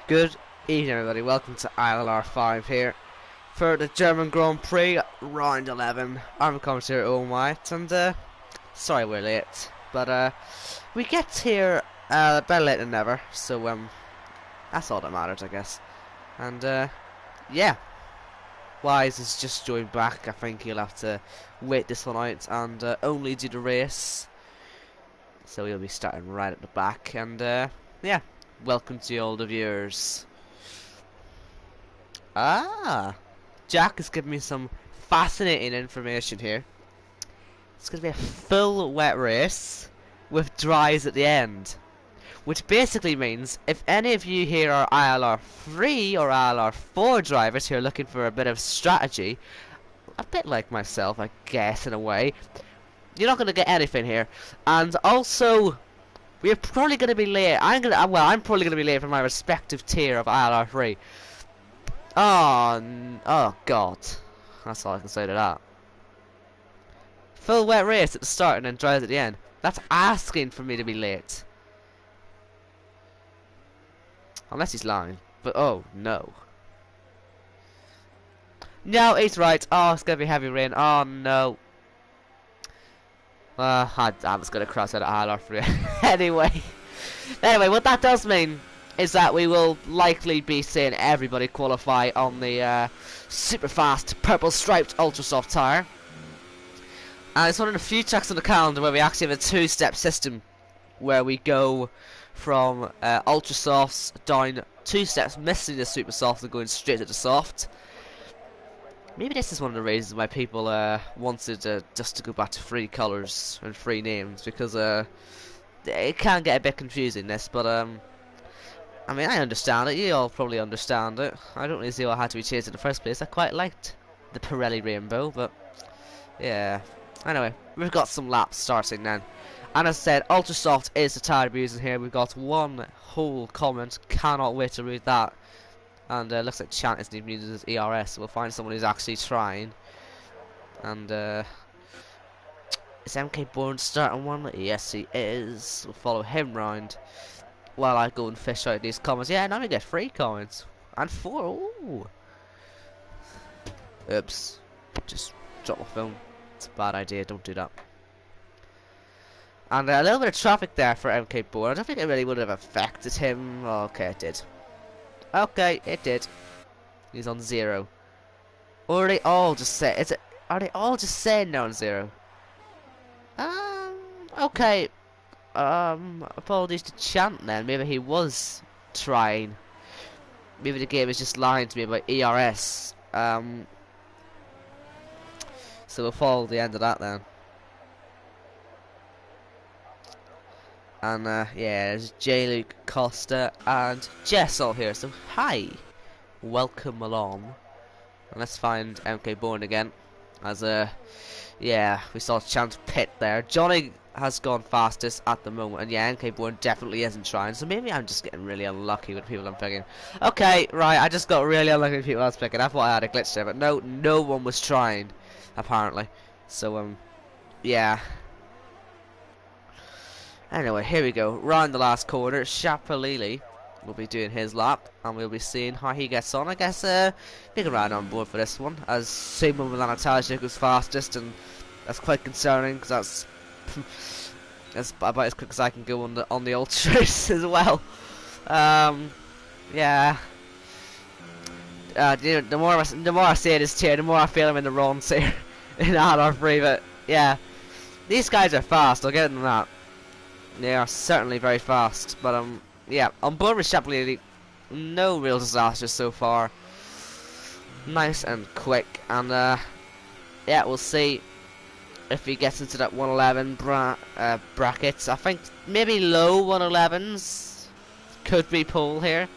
Good evening, everybody. Welcome to ILR5 here for the German Grand Prix round 11. I'm commentator Owen White, and sorry we're late, but we get here better late than never. So that's all that matters, I guess. And yeah, Wise has just joined back. I think he'll have to wait this one out and only do the race. So he'll be starting right at the back, and yeah. Welcome to all the viewers. Jack is giving me some fascinating information here. It's going to be a full wet race with dries at the end, which basically means if any of you here are ILR3 or ILR4 drivers who are looking for a bit of strategy, a bit like myself, I guess, in a way, you're not going to get anything here. And also, we're probably going to be late. I'm probably going to be late for my respective tier of ILR3. Oh God. That's all I can say to that. Full wet race at the start and then dries at the end. That's asking for me to be late. Unless he's lying. But oh no. No, he's right. Oh, it's going to be heavy rain. Oh no. I was going to cross out at ILR3 anyway, what that does mean is that we will likely be seeing everybody qualify on the super fast purple striped ultra soft tyre. And it's one of the few tracks on the calendar where we actually have a two-step system where we go from ultra softs down 2 steps, missing the super soft and going straight to the soft. Maybe this is one of the reasons why people wanted just to go back to 3 colours and 3 names, because it can get a bit confusing, this, but I mean, I understand it, you all probably understand it. I don't really see why it had to be changed in the first place. I quite liked the Pirelli rainbow, but yeah. Anyway, we've got some laps starting then. And as I said, Ultra Soft is the tyre we're using here. We've got one whole comment, cannot wait to read that. And looks like Chant isn't even using his ERS, so we'll find someone who's actually trying. And is MK Bourne starting one? Yes, he is. We'll follow him round while I go and fish out these comments. Yeah, now we get 3 comments. And 4. Ooh. Oops. Just drop my phone. It's a bad idea, don't do that. And a little bit of traffic there for MK Bourne. I don't think it really would have affected him. Oh, okay, it did. Okay, it did. He's on 0. Or are they all just say? Are they all just saying they're on 0? Okay. Apologies to Chant then. Maybe he was trying. Maybe the game is just lying to me about ERS. So we'll follow the end of that then. And yeah, there's J. Luke, Costa, and Jess all here. So hi, welcome along. And let's find MK Bourne again. As yeah, we saw Chant pit there. Johnny has gone fastest at the moment, and yeah, MK Bourne definitely isn't trying. So maybe I'm just getting really unlucky with people I'm picking. Okay, right, I just got really unlucky with people I was picking. I thought I had a glitch there, but no one was trying, apparently. So yeah. Anyway, here we go. Round the last corner, Shapalili will be doing his lap, and we'll be seeing how he gets on. I guess big round on board for this one, as Simon Milanitajic was fastest, and that's quite concerning because that's about as quick as I can go on the ultras as well. Yeah. The more I say this tier, the more I feel I'm in the wrong tier in ILR3. But yeah, these guys are fast. I'll get into that. They are certainly very fast, but yeah, on board with Shapley, no real disasters so far. Nice and quick, and yeah, we'll see if he gets into that 111 brackets. I think maybe low 111s could be pull here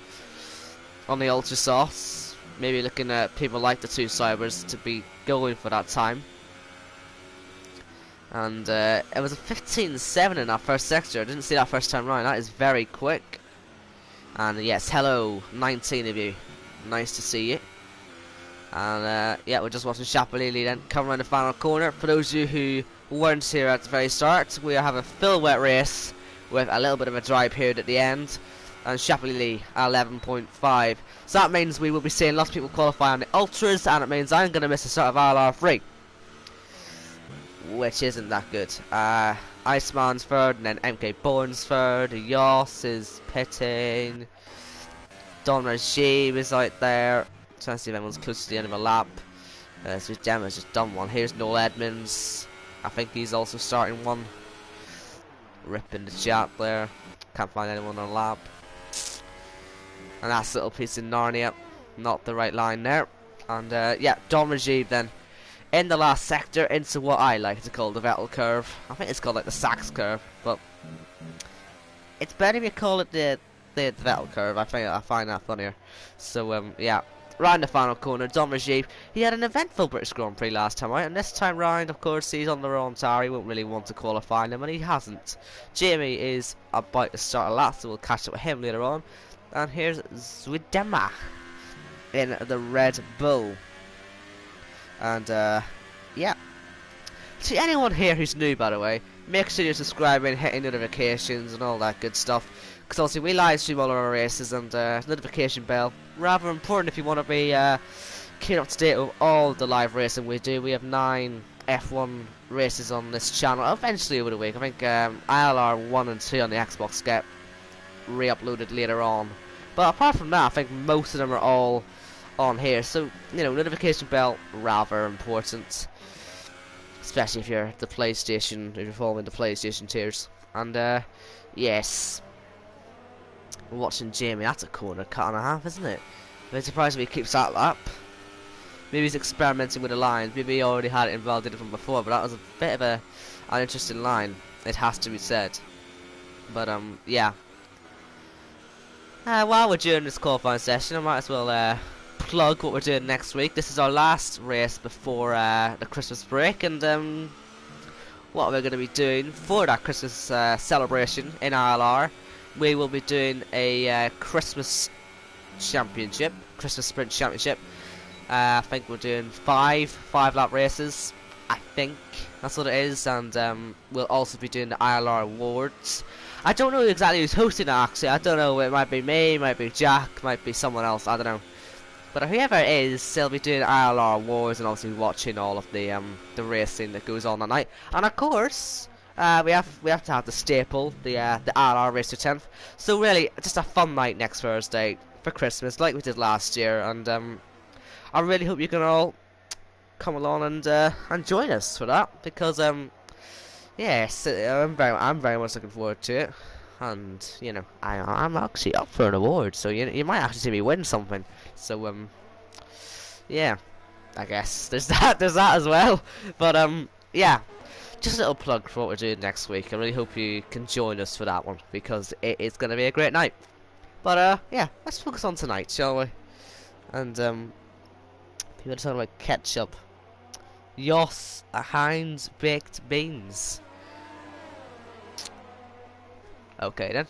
on the ultra softs. Maybe looking at people like the 2 Cybers to be going for that time. And it was a 15.7 in that first sector. I didn't see that first time round. That is very quick. And yes, hello, 19 of you. Nice to see you. And yeah, we're just watching Shapalili then come around the final corner. For those of you who weren't here at the very start, we have a full wet race with a little bit of a dry period at the end. and Chapuis 11.5. So that means we will be seeing lots of people qualify on the Ultras, and it means I'm going to miss the start of ILR3, which isn't that good. Iceman's third, and then MK Bourne's third. Yoss is pitting. Don Regime is out there. Trying to see if anyone's close to the end of a lap. So Gemma's just done one. Here's Noel Edmonds. I think he's also starting one. Ripping the chat there. Can't find anyone on a lap. And that's a little piece of Narnia. Not the right line there. And yeah, Don Regime then in the last sector into what I like to call the Vettel curve. I think it's called like the Sachs curve, but it's better if you call it the Vettel curve. I find that funnier. So yeah, round the final corner, Don Regime. He had an eventful British Grand Prix last time out, and this time round, of course, he's on the wrong tire. He won't really want to qualify him, and he hasn't. Jamie is about to start a lap, so we'll catch up with him later on. And here's Zwidema in the Red Bull. And yeah, to anyone here who's new, by the way, make sure you're subscribing, hitting notifications and all that good stuff, because obviously we live stream all our races, and notification bell rather important if you want to be keeping up to date with all the live racing we do. We have 9 F1 races on this channel eventually over the week. I think ILR 1 and 2 on the Xbox get re-uploaded later on, but apart from that, I think most of them are all on here. So, you know, notification bell rather important, especially if you're the PlayStation, if you're following the PlayStation tiers. And yes, we're watching Jamie. That's a corner cut and a half, isn't it? I'm surprised if he keeps that up. Maybe he's experimenting with the lines. Maybe he already had it involved, did it from before, but that was a bit of an interesting line, it has to be said. But yeah, while we're doing this qualifying session, I might as well plug what we're doing next week. This is our last race before the Christmas break, and what we're going to be doing for that Christmas celebration in ILR, we will be doing a Christmas championship, Christmas sprint championship. I think we're doing 5 lap races, I think that's what it is, and we'll also be doing the ILR awards. I don't know exactly who's hosting it actually. I don't know, it might be me, it might be Jack, might be someone else, I don't know. But whoever it is, they'll be doing ILR awards and obviously watching all of the racing that goes on that night. And of course, we have to have the staple, the ILR race to 10th. So really, just a fun night next Thursday for Christmas, like we did last year. And I really hope you can all come along and join us for that, because yes, I'm very much looking forward to it. And you know, I'm actually up for an award, so you might actually see me win something. So yeah, I guess there's that as well. But yeah, just a little plug for what we're doing next week. I really hope you can join us for that one, because it's going to be a great night. But yeah, let's focus on tonight, shall we? And people are talking about ketchup. Yoss, Heinz baked beans. Okay then,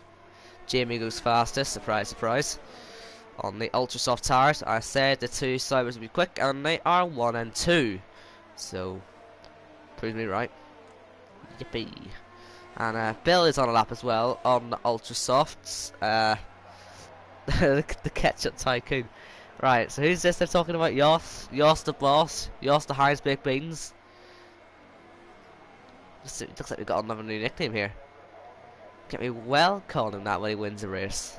Jamie goes fastest, surprise surprise, on the ultra soft tires. I said the 2 cybers would be quick, and they are 1 and 2, so proves me right. Yippee. And Bill is on a lap as well on the ultra softs. The ketchup tycoon. Right, so who's this they're talking about? Yoss the boss, Yoss the Heinz baked beans. It looks like we've got another new nickname here. Get me well calling him that when he wins a race.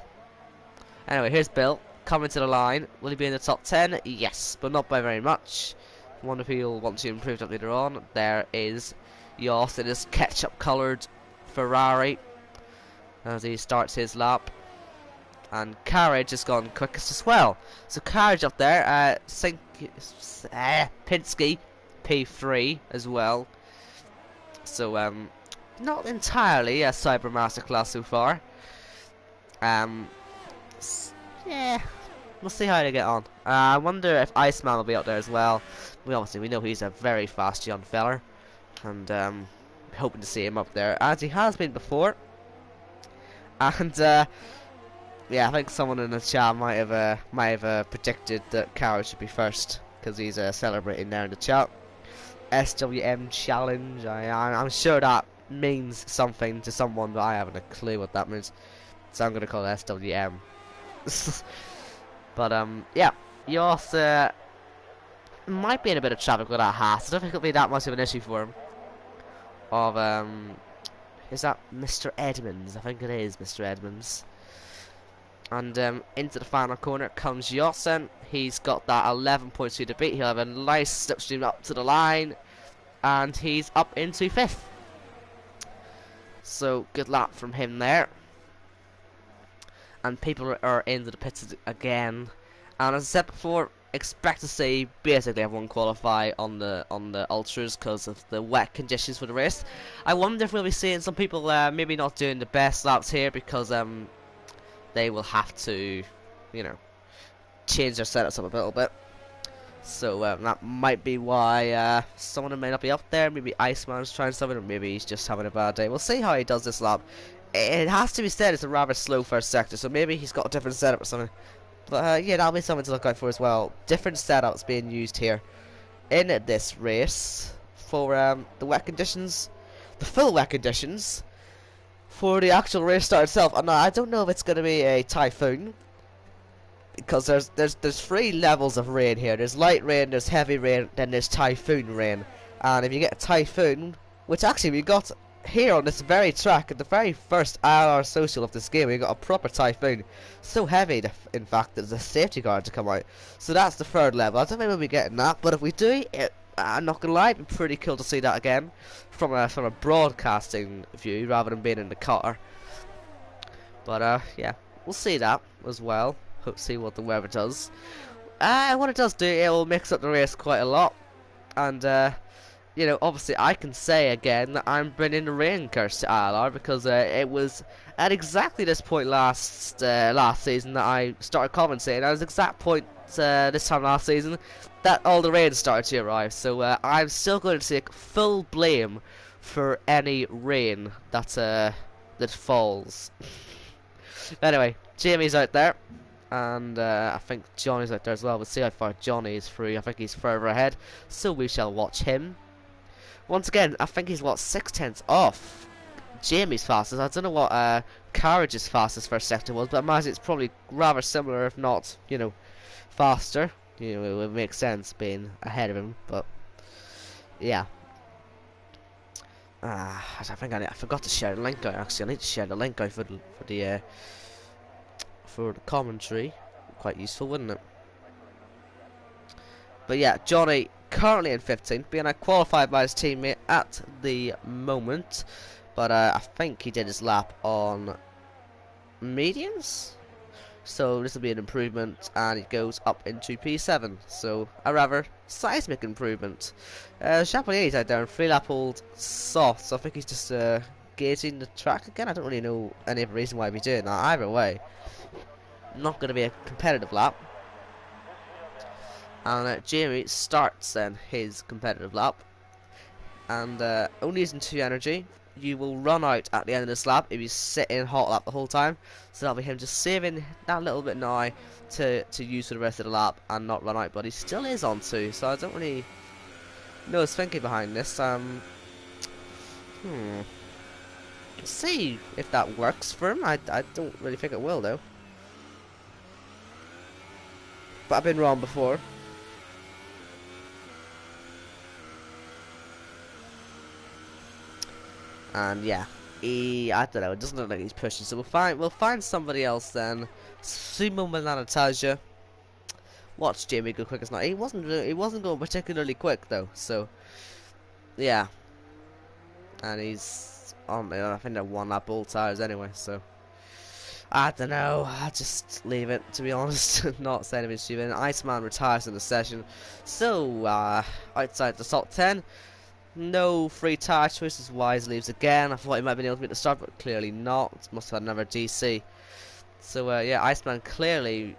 Anyway, here's Bill coming to the line. Will he be in the top 10? Yes, but not by very much. I wonder if he'll want to improve that later on. There is Yoss in his ketchup coloured Ferrari as he starts his lap. And Carriage has gone quickest as well. So Carriage up there, Pinsky P3 as well. So not entirely a Cyber Masterclass so far. Yeah, we'll see how they get on. I wonder if Iceman will be out there as well. We know he's a very fast young feller, and hoping to see him up there as he has been before. And yeah, I think someone in the chat might have predicted that Carroll should be first, because he's celebrating there in the chat. SWM challenge. I'm sure that means something to someone, but I haven't a clue what that means. so I'm gonna call it SWM. But yeah, you also might be in a bit of traffic with that Haas. I don't think it'll be that much of an issue for him. Is that Mr. Edmonds? I think it is Mr. Edmonds. And into the final corner comes Jossen. He's got that 11.2 to beat. He'll have a nice slipstream up to the line, and he's up into 5th. So good lap from him there. And people are into the pits again. And as I said before, expect to see basically everyone qualify on the ultras because of the wet conditions for the race. I wonder if we'll be seeing some people maybe not doing the best laps here because they will have to, you know, change their setups up a little bit. So that might be why someone may not be up there. Maybe Iceman's trying something, or maybe he's just having a bad day. We'll see how he does this lap. It has to be said it's a rather slow first sector, so maybe he's got a different setup or something. But yeah, that'll be something to look out for as well. Different setups being used here in this race for the wet conditions, the full wet conditions for the actual race start itself. And I don't know if it's going to be a typhoon, because there's 3 levels of rain here. There's light rain, there's heavy rain, then there's typhoon rain. And if you get a typhoon, which actually we got here on this very track at the very first ILR social of this game, we got a proper typhoon, so heavy in fact there's a safety guard to come out. So that's the 3rd level. I don't know when we're getting that, but if we do, I'm not gonna lie, it'd be pretty cool to see that again from a broadcasting view rather than being in the car. But yeah, we'll see that as well. Hope to see what the weather does. What it does do, it will mix up the race quite a lot, and you know, obviously I can say again that I'm bringing the rain curse to ILR because it was at exactly this point last season that I started commentating. At this exact point this time last season that all the rain started to arrive. So I'm still going to take full blame for any rain that falls. Anyway, Jamie's out there, and I think Johnny's out there as well. We'll see how far Johnny is through. I think he's further ahead, so we shall watch him. Once again, I think he's, what, 6/10 off Jamie's fastest. I don't know what Carriage's fastest first sector was, but I imagine it's probably rather similar, if not, you know, faster. You know, it would make sense being ahead of him, but yeah. I think I forgot to share the link out. Actually, I need to share the link out for the commentary. Quite useful, wouldn't it? But yeah, Johnny currently in 15th, being qualified by his teammate at the moment. But I think he did his lap on mediums, so this will be an improvement, and it goes up into P7. So a rather seismic improvement. Champagne's out there in 3-lap old soft, so I think he's just gauging the track again. I don't really know any other reason why he'd be doing that. Either way, not going to be a competitive lap. And Jamie starts then his competitive lap, and only using 2 energy. You will run out at the end of this lap if you sit in hot lap the whole time. So that'll be him just saving that little bit now to use for the rest of the lap and not run out. But he still is on 2, so I don't really know his thinking behind this. See if that works for him. I don't really think it will though. But I've been wrong before. And yeah, I don't know, it doesn't look like he's pushing, so we'll find somebody else then. Sumo Mananataja. Watch Jamie go quick as not. He wasn't going particularly quick though, so yeah. And he's on there, I think they're 1-lap all tires anyway, so I don't know, I'll just leave it, to be honest. Not saying anything stupid. Iceman retires in the session, so outside the top 10. No free tire choices. Wise leaves again. I thought he might have been able to make the start, but clearly not. Must have had another DC. So yeah, Iceman clearly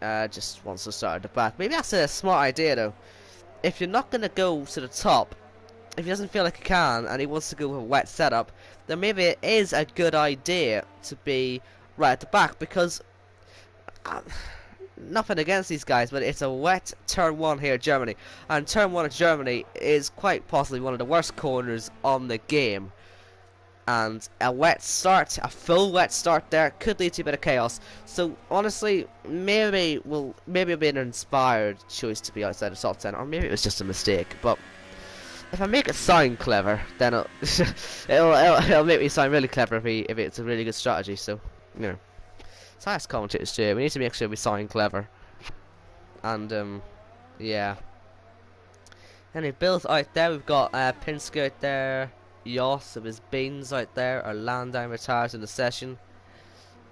just wants to start at the back. Maybe that's a smart idea though. If you're not going to go to the top, if he doesn't feel like he can and he wants to go with a wet setup, then maybe it is a good idea to be right at the back, because nothing against these guys, but it's a wet turn 1 here in Germany, and turn 1 in Germany is quite possibly one of the worst corners on the game. and a wet start, a full wet start there could lead to a bit of chaos. So honestly, maybe it'll be an inspired choice to be outside the top 10, or maybe it was just a mistake. But if I make it sound clever, then it'll make me sound really clever if it's a really good strategy. So you know, it's how us commentators do. We need to make sure we sound clever, and yeah. Anyway, Bill's out there. We've got Pinsky out there. Yoss of his beans out there. Our Landau retires in the session.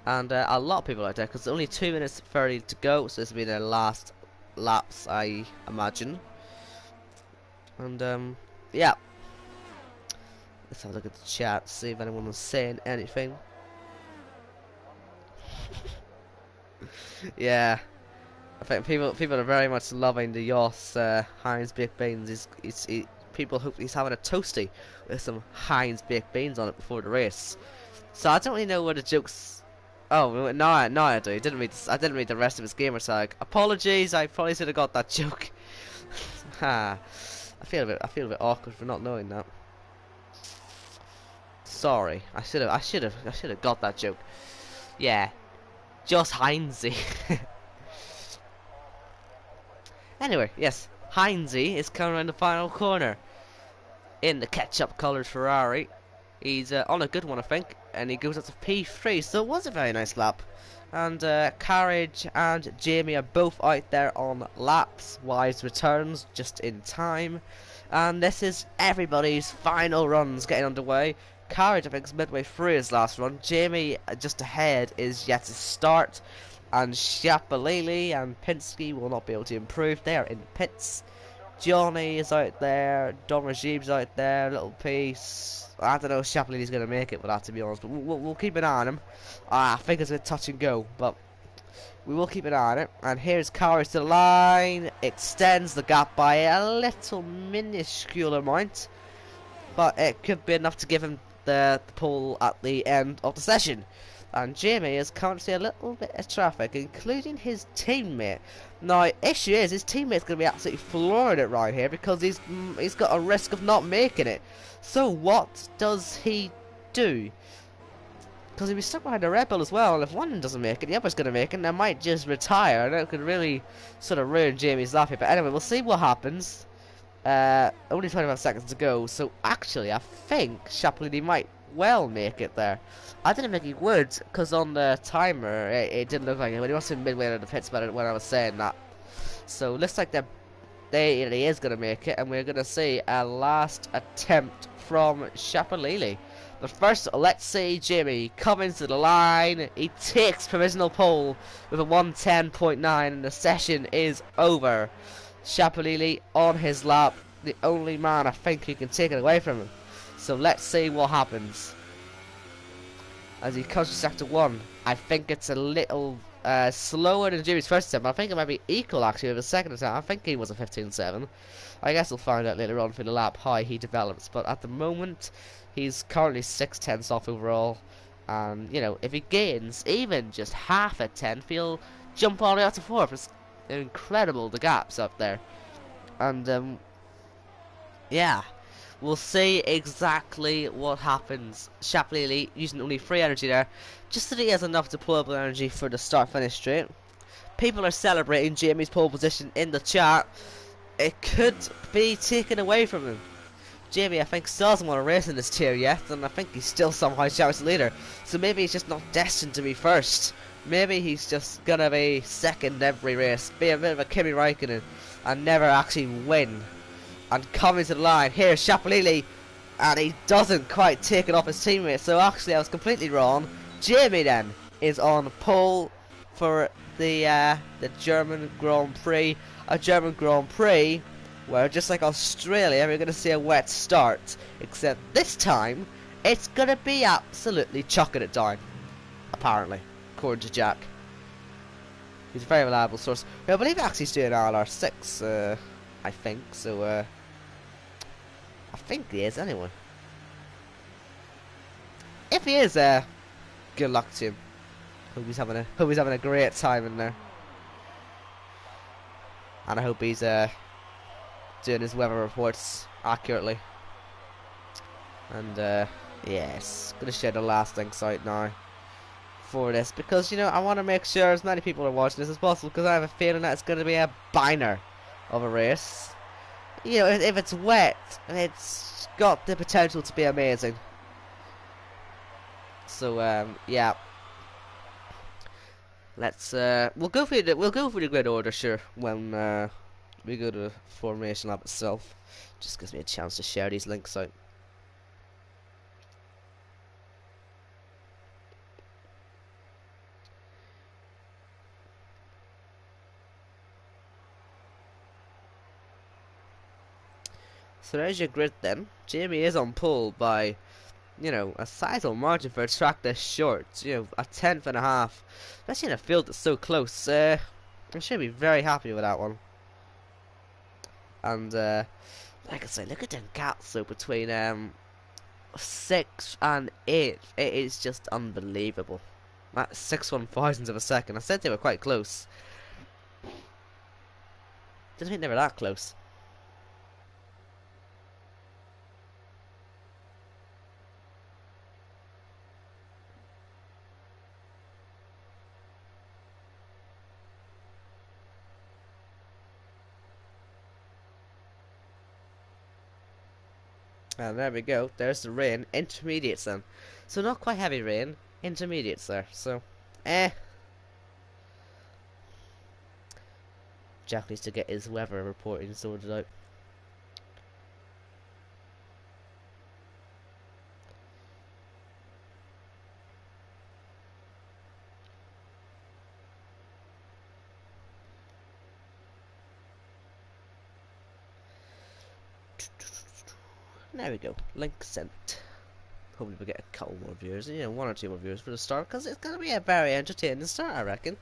And a lot of people out there, because only 2 minutes 30 to go. So this will be their last laps, I imagine. And yeah. Let's have a look at the chat, see if anyone was saying anything. Yeah. I think people are very much loving the Yoss Heinz baked beans. People hope he's having a toasty with some Heinz baked beans on it before the race. So I don't really know where the jokes. Oh no, I do. I didn't read the rest of his gamer tag. Apologies, I probably should have got that joke. Ha! I feel a bit awkward for not knowing that. Sorry, I should have got that joke. Yeah, just Heinzy. Anyway, yes, Heinzy is coming around the final corner in the ketchup coloured Ferrari. He's on a good one, I think, and he goes up to P3, so it was a very nice lap. And Carriage and Jamie are both out there on laps. Wise returns just in time, and this is everybody's final runs getting underway. Carriage, I think, is midway through his last run. Jamie, just ahead, is yet to start. And Shapalili and Pinsky will not be able to improve. They are in the pits. Johnny is out there. Don Rajiev's out there. Little piece. I don't know if Shapalili's going to make it with that, to be honest. But we'll keep an eye on him. I think it's a touch and go. But we will keep an eye on it. And here's Carriage to the line. Extends the gap by a little minuscule amount. But it could be enough to give him the pole at the end of the session. And Jamie is currently a little bit of traffic, including his teammate. Now, issue is his teammate's going to be absolutely flooring it right here because he's got a risk of not making it. So what does he do? Because he'll be stuck behind a Red Bull as well, and if one doesn't make it, the other's going to make it, and they might just retire, and it could really sort of ruin Jamie's lap here. But anyway, we'll see what happens. Only 25 seconds to go, so actually I think Shapalili might well make it there. I didn't think he would, because on the timer it didn't look like it, but he must have been midway out of the pits when I was saying that. So looks like he is going to make it, and we're going to see a last attempt from Shapalili. But first, let's see Jimmy coming to the line. He takes provisional pole with a 110.9, and the session is over. Shapalili on his lap, the only man I think who can take it away from him. So let's see what happens as he comes to sector 1. I think it's a little slower than Jimmy's first attempt. I think it might be equal actually with his second attempt. I think he was a 15.7. I guess we'll find out later on through the lap how he develops. But at the moment, he's currently 6/10 off overall. And you know, if he gains even just half a tenth, he'll jump all the way up to 4th. It's incredible the gaps up there. And yeah. We'll see exactly what happens. Shapalili using only 3 energy there, just so that he has enough deployable energy for the start-finish straight. People are celebrating Jamie's pole position in the chat. It could be taken away from him. Jamie, I think, still doesn't want to race in this tier yet, and I think he's still somehow shouts leader. So maybe he's just not destined to be first. Maybe he's just gonna be second every race, be a bit of a Kimi Räikkönen, and never actually win. And coming to the line, here's Shapalili, and he doesn't quite take it off his teammate, so actually I was completely wrong. Jamie then is on pole for the German Grand Prix, a German Grand Prix where, just like Australia, we're going to see a wet start, except this time it's going to be absolutely chucking it down, apparently, according to Jack. He's a very reliable source. I believe actually he's doing ILR6, I think, so I think he is anyway. If he is, good luck to him. Hope he's having a great time in there. And I hope he's doing his weather reports accurately. And Yes, gonna share the last link site now for this because, you know, I want to make sure as many people are watching this as possible because I have a feeling that it's gonna be a banger of a race. You know, if it's wet, it's got the potential to be amazing. So yeah, let's we'll go through the grid order, sure, when we go to the formation lap itself. Just gives me a chance to share these links out. So there's your grid then. Jamie is on pole by, you know, a sizable margin for a track this short. You know, a tenth and a half. Especially in a field that's so close. I should be very happy with that one. And like I say, look at them gaps though between 6th and 8th. It is just unbelievable. That's 6/1000 of a second. I said they were quite close. Didn't think they were that close. And there we go, there's the rain, intermediates then. So not quite heavy rain, intermediates there, so, Jack needs to get his weather reporting sorted out. There we go, link sent. Hopefully we get a couple more viewers, you know, 1 or 2 more viewers for the start, because it's going to be a very entertaining start, I reckon.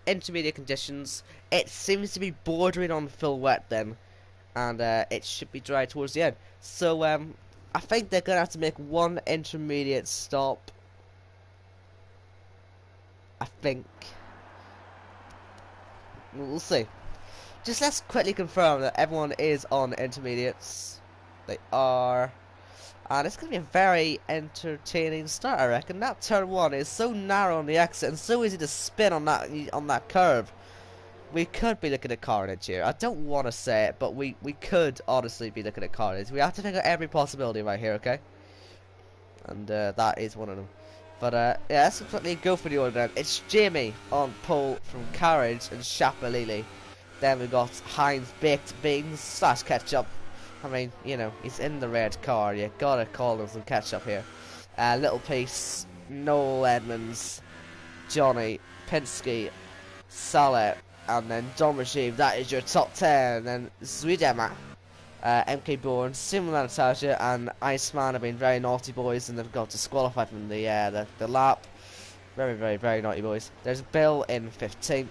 Intermediate conditions, it seems to be bordering on full wet then, and it should be dry towards the end. So I think they're going to have to make one intermediate stop. I think. We'll see. Just let's quickly confirm that everyone is on intermediates. They are. And it's going to be a very entertaining start, I reckon. That turn 1 is so narrow on the exit and so easy to spin on that curve. We could be looking at carnage here. I don't want to say it, but we could honestly be looking at carnage. We have to think of every possibility right here, okay? And that is one of them. But yeah, let's quickly go for the order then. It's Jamie on pole from Carriage and Shapalili. Then we've got Heinz Baked Beans / Ketchup. I mean, you know, he's in the red car. You gotta call him some ketchup here. Little Piece, Noel Edmonds, Johnny, Pinsky, Salah, and then Don Rajiv. That is your top 10. And then Zuidema, MK Bourne, Simon Natasha, and Iceman have been very naughty boys and they've got disqualified from the lap. Very, very, very naughty boys. There's Bill in 15th,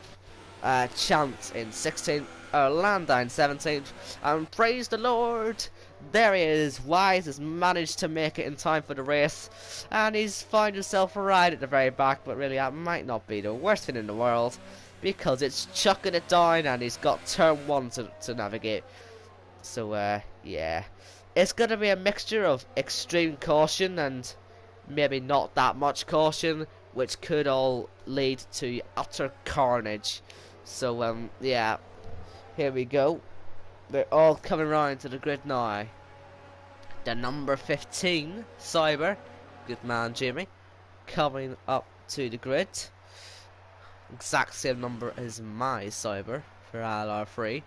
Chant in 16th. Orlando in 17th, and praise the Lord, there he is. Wise has managed to make it in time for the race, and he's found himself a ride at the very back, but really that might not be the worst thing in the world, because it's chucking it down, and he's got turn 1 to navigate. So, yeah, it's going to be a mixture of extreme caution and maybe not that much caution, which could all lead to utter carnage. So, yeah. Here we go. They're all coming round to the grid now. The number 15, Cyber, good man Jimmy, coming up to the grid. Exact same number as my Cyber for ILR3.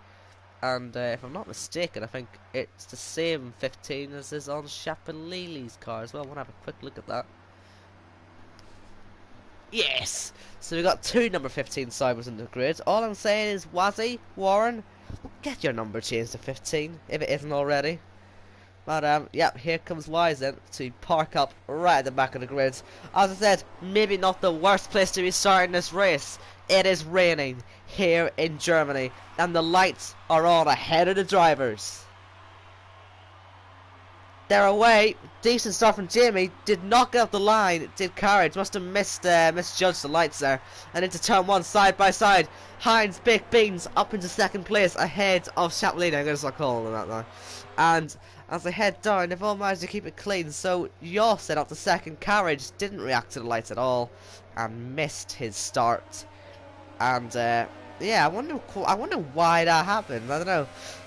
And if I'm not mistaken, I think it's the same 15 as is on Shapalili's car as well. I want to have a quick look at that. Yes! So we've got 2 number 15 Cybers in the grid. All I'm saying is, Wazzy, Warren, get your number changed to 15, if it isn't already. But, yeah, here comes Wise then to park up right at the back of the grid. As I said, maybe not the worst place to be starting this race. It is raining here in Germany, and the lights are on ahead of the drivers. They're away. Decent start from Jamie. Did not get up the line. Did Carriage. Must have misjudged the lights there. And into turn 1, side by side. Heinz Baked Beans up into 2nd place ahead of Chaplin. I'm going to start calling him that now. And As they head down, they've all managed to keep it clean, so Yoss set off the second carriage, didn't react to the lights at all, and missed his start. And yeah, I wonder why that happened. I don't know.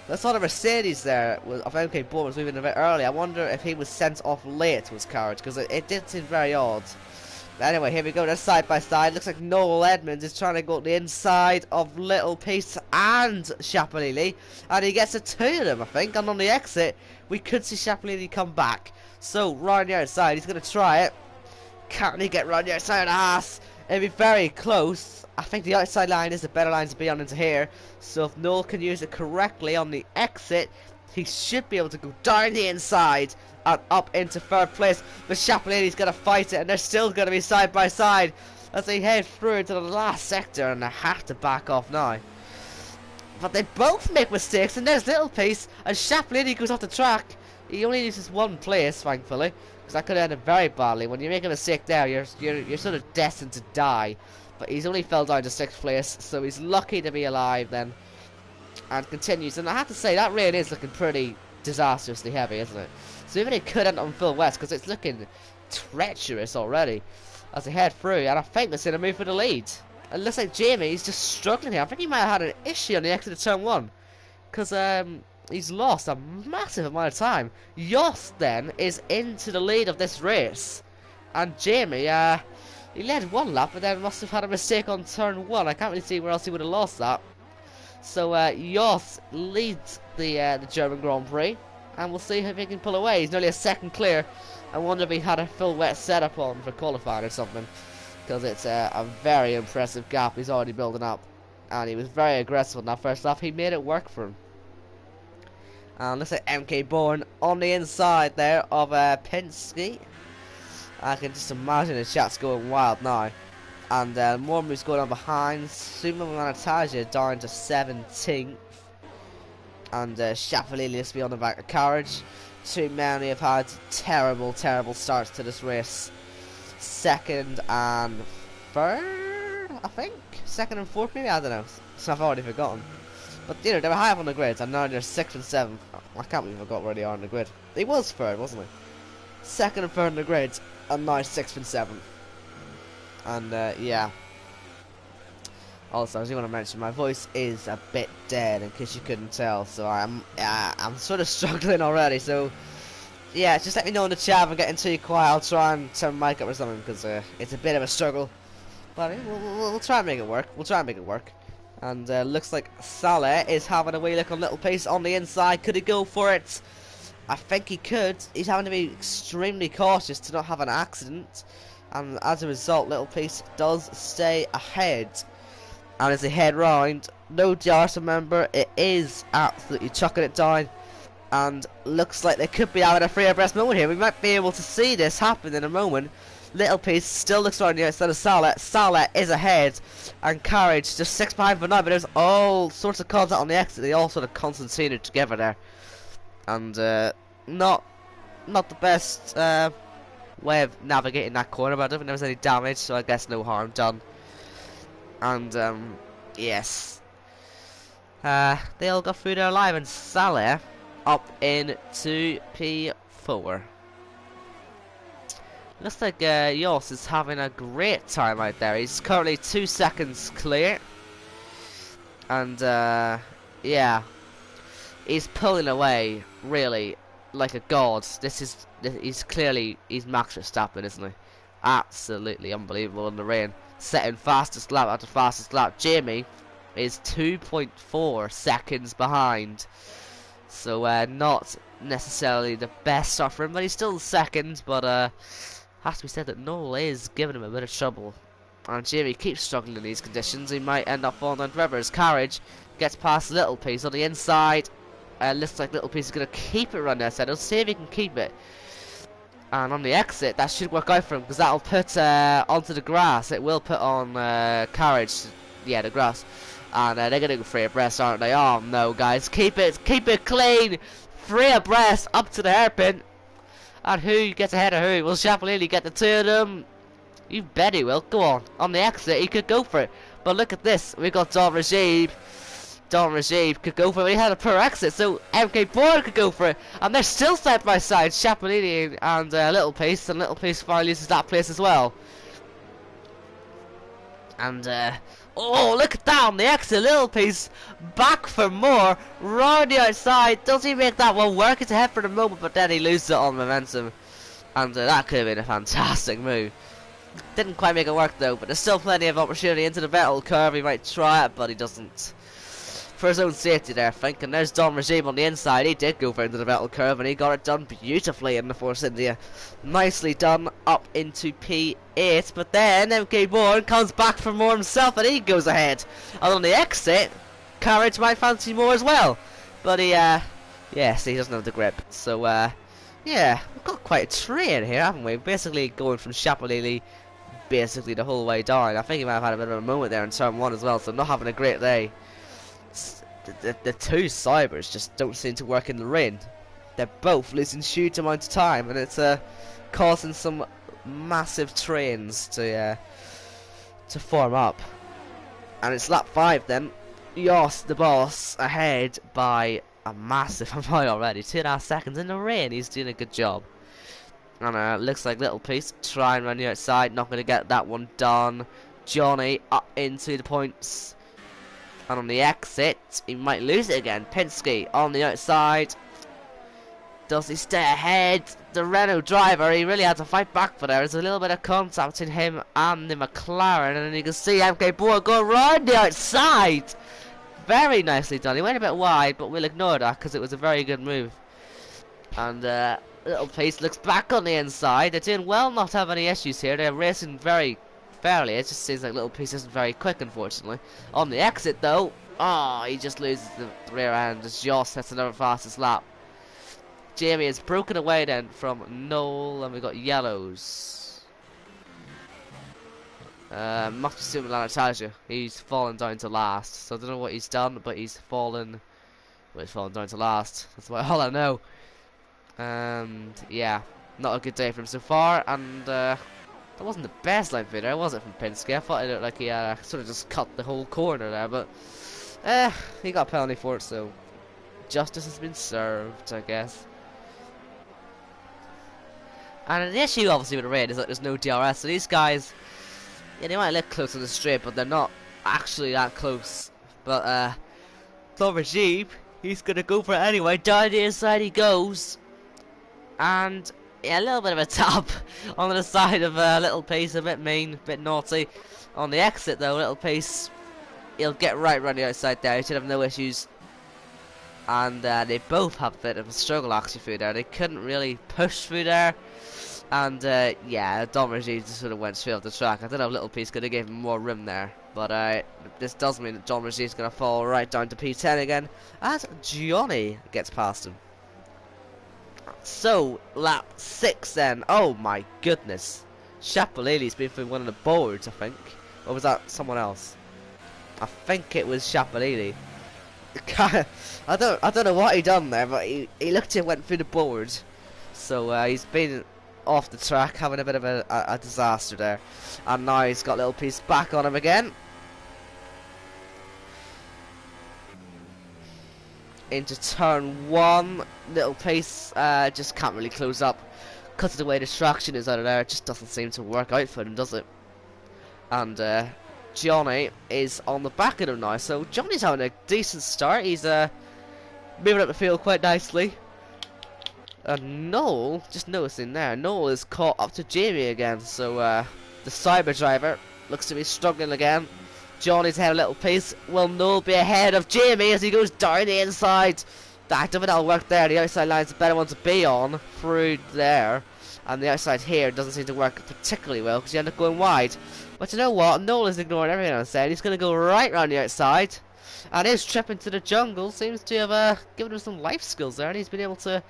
I saw the Mercedes there of MK Bourne was moving a bit early. I wonder if he was sent off late to his carriage, because it did seem very odd. But anyway, here we go. They're side by side. Looks like Noel Edmonds is trying to go to the inside of Little Peace and Chapelini, and he gets a two of them, I think. And on the exit, we could see Chapelini come back. So round the outside, he's going to try it. Can't he get round the outside of the ass? It'll be very close. I think the outside line is the better line to be on into here. So if Noel can use it correctly on the exit, he should be able to go down the inside and up into third place. But Chapelini's going to fight it, and they're still going to be side by side as they head through into the last sector, and they have to back off now. But they both make mistakes, and there's Little Piece, and Chapelini goes off the track. He only loses one place, thankfully, because that could have ended very badly. When you make a mistake there, you're sort of destined to die. But he's only fell down to 6th place, so he's lucky to be alive then. And continues, and I have to say, that rain is looking pretty disastrously heavy, isn't it? So even it could end up on Phil West, because it's looking treacherous already as they head through, and I think they're going to move for the lead. It looks like Jamie's just struggling here. I think he might have had an issue on the exit of turn 1, because he's lost a massive amount of time. Yoss then is into the lead of this race, and Jamie, he led one lap, but then must have had a mistake on turn 1. I can't really see where else he would have lost that. So Yoss leads the German Grand Prix, and we'll see if he can pull away. He's nearly a second clear. I wonder if he had a full wet setup on for qualifying or something, because it's a very impressive gap he's already building up, and he was very aggressive on that first lap. He made it work for him. And looks like MK Bourne on the inside there of Penske. I can just imagine the chat's going wild now. And more moves going on behind. Sumo Manataja down to 17th. And Chapelini will be on the back of carriage. Two men who have had terrible, terrible starts to this race. Second and third, I think? Second and fourth, maybe? I don't know. So I've already forgotten. But you know, they were high up on the grids, and now they're 6th and 7th. I can't believe I forgot where they are on the grid. He was third, wasn't he? Second and third on the grids, and now 6th and 7th. And yeah. Also, I was going to mention, my voice is a bit dead, in case you couldn't tell. So I'm sort of struggling already. So yeah, just let me know in the chat if I'm getting too quiet. I'll try and turn my mic up or something, because it's a bit of a struggle. But we'll try and make it work. We'll try and make it work. And looks like Saleh is having a wee look on Little Piece on the inside. Could he go for it? I think he could. He's having to be extremely cautious to not have an accident. And as a result, Little Piece does stay ahead. And as they head round, no jars, remember, it is absolutely chucking it down. And looks like they could be having a free abreast moment here. We might be able to see this happen in a moment. Little Piece still looks around the outside of Saleh. Saleh is ahead, and Carriage just 6 behind for now. But there's all sorts of contact on the exit. They all sort of concentrated together there, and not the best way of navigating that corner. But I don't think there was any damage, so I guess no harm done. And yes, they all got through there alive, and Saleh up into P4. Looks like Yoss is having a great time out there. He's currently 2 seconds clear. And yeah, he's pulling away really like a god. He's clearly Max Verstappen, isn't he? Absolutely unbelievable in the rain. Setting fastest lap after fastest lap. Jamie is 2.4 seconds behind. So not necessarily the best start for him, but he's still second. But has to be said that Noel is giving him a bit of trouble, and Jamie keeps struggling in these conditions. He might end up falling down forever. His Carriage gets past Little Piece on the inside. Looks like Little Piece is going to keep it around there, so let's see if he can keep it. And on the exit, that should work out for him, because that'll put onto the grass. It will put on Carriage, yeah, the grass. And they're going to go free abreast, aren't they? Oh no, guys, keep it clean. Free abreast up to the hairpin. And who gets ahead of who? Will Chapelini get the two of them? You bet he will. Go on the exit, he could go for it. But look at this. We've got Don Rajib Don Rajiv could go for it, but he had a poor exit, so MK Board could go for it, and they're still side by side, Chapolini and Little Piece, and Little Piece finally loses that place as well. And oh, look at that on the exit, Little Piece back for more, round the outside. Does he make that one work? It's ahead for the moment, but then he loses it on momentum, and that could have been a fantastic move. Didn't quite make it work though, but there's still plenty of opportunity into the Vettel curve. He might try it, but he doesn't. For his own safety there, I think. And there's Don Regime on the inside. He did go for into the Vettel curve, and he got it done beautifully in the Force India. Nicely done up into P8. But then MK Bourne comes back for more himself, and he goes ahead. And on the exit, Carriage might fancy more as well. But he, yes, he doesn't have the grip. So, yeah, we've got quite a train here, haven't we? Basically going from Chapolini basically the whole way down. I think he might have had a bit of a moment there in turn 1 as well, so not having a great day. The two Cybers just don't seem to work in the rain. They're both losing huge amounts of time, and it's causing some massive trains to form up. And it's lap 5 then. Yoss, the boss, ahead by a massive amount already. 2.5 seconds in the rain. He's doing a good job. And looks like Little Piece trying around the outside. Not going to get that one done. Johnny up into the points. And on the exit, he might lose it again. Penske on the outside. Does he stay ahead? The Renault driver, he really had to fight back for there. There's a little bit of contact between him and the McLaren. And you can see MK Boer go around the outside. Very nicely done. He went a bit wide, but we'll ignore that because it was a very good move. And Little Piece looks back on the inside. They're doing well not to have any issues here. They're racing very fairly. It just seems like Little Piece isn't very quick, unfortunately. On the exit, though, oh, he just loses the rear end as Joss sets another fastest lap. Jamie is broken away then from Noel, and we've got yellows. Must be similar to Natasha. He's fallen down to last, so I don't know what he's done, but he's fallen. Well, he's fallen down to last. That's all I know. And yeah, not a good day for him so far. And that wasn't the best line video, was it, from Penske? I thought it looked like he sort of just cut the whole corner there, but he got a penalty for it, so justice has been served, I guess. And the issue, obviously, with the rain is that there's no DRS, so these guys, yeah, they might look close on the straight, but they're not actually that close. But Clover Jeep, he's gonna go for it anyway. Down the inside he goes, and yeah, a little bit of a tap on the side of Little Piece, a bit mean, a bit naughty. On the exit though, Little Piece, he'll get right around the outside there. He should have no issues. And they both have a bit of a struggle actually through there. They couldn't really push through there. And yeah, Don Reggie just sort of went straight off the track. I don't know if Little Piece could have given him more room there. But this does mean that Don Reggie is going to fall right down to P10 again, as Johnny gets past him. So, lap 6 then. Oh my goodness. Chapolini's been through one of the boards, I think. Or was that someone else? I think it was Chapolini. I don't know what he done there, but he looked and went through the board. So he's been off the track, having a bit of a disaster there. And now he's got Little Piece back on him again. Into turn 1, Little Piece just can't really close up because of the way the traction is out of there. It just doesn't seem to work out for him, does it? And Johnny is on the back of him now, so Johnny's having a decent start. He's moving up the field quite nicely. And Noel, just noticing there, Noel is caught up to Jamie again, so the Cyber driver looks to be struggling again. Johnny's ahead of Little Piece. Will Noel be ahead of Jamie as he goes down the inside? I don't think that'll work there. The outside line's a better one to be on through there. And the outside here doesn't seem to work particularly well because you end up going wide. But you know what? Noel is ignoring everything I said. He's going to go right round the outside. And his trip into the jungle seems to have given him some life skills there. And he's been able to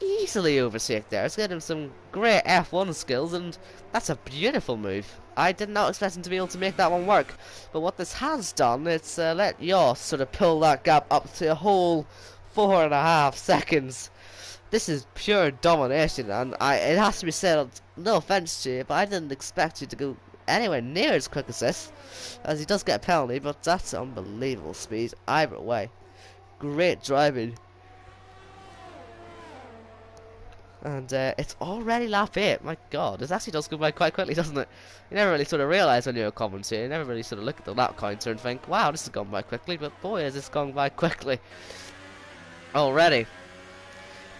easily overtake there. It's given him some great F1 skills. And that's a beautiful move. I did not expect him to be able to make that one work. But what this has done, it's let Yoss sort of pull that gap up to a whole 4.5 seconds. This is pure domination, and it has to be said, no offense to you, but I didn't expect you to go anywhere near as quick as this, as he does get a penalty, but that's unbelievable speed either way. Great driving. And it's already lap 8. My god, this actually does go by quite quickly, doesn't it? You never really sort of realise when you're a commentator. You never really sort of look at the lap counter and think, wow, this has gone by quickly, but boy, has this gone by quickly already.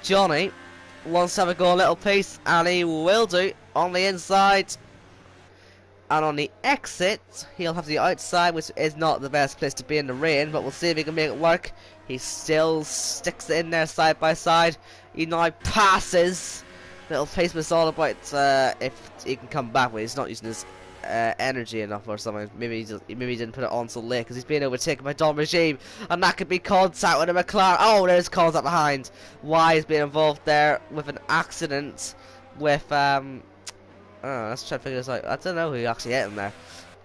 Johnny wants to have a go a little piece, and he will do on the inside. And on the exit, he'll have the outside, which is not the best place to be in the rain, but we'll see if he can make it work. He still sticks it in there side by side. He now passes. Little pace was all about if he can come back, but he's not using his energy enough or something. Maybe he didn't put it on so late because he's being overtaken by Don Regime, and that could be contact with a McLaren. Oh, there's contact behind. Why is being involved there with an accident with let's try to figure this out. I don't know who actually hit him there.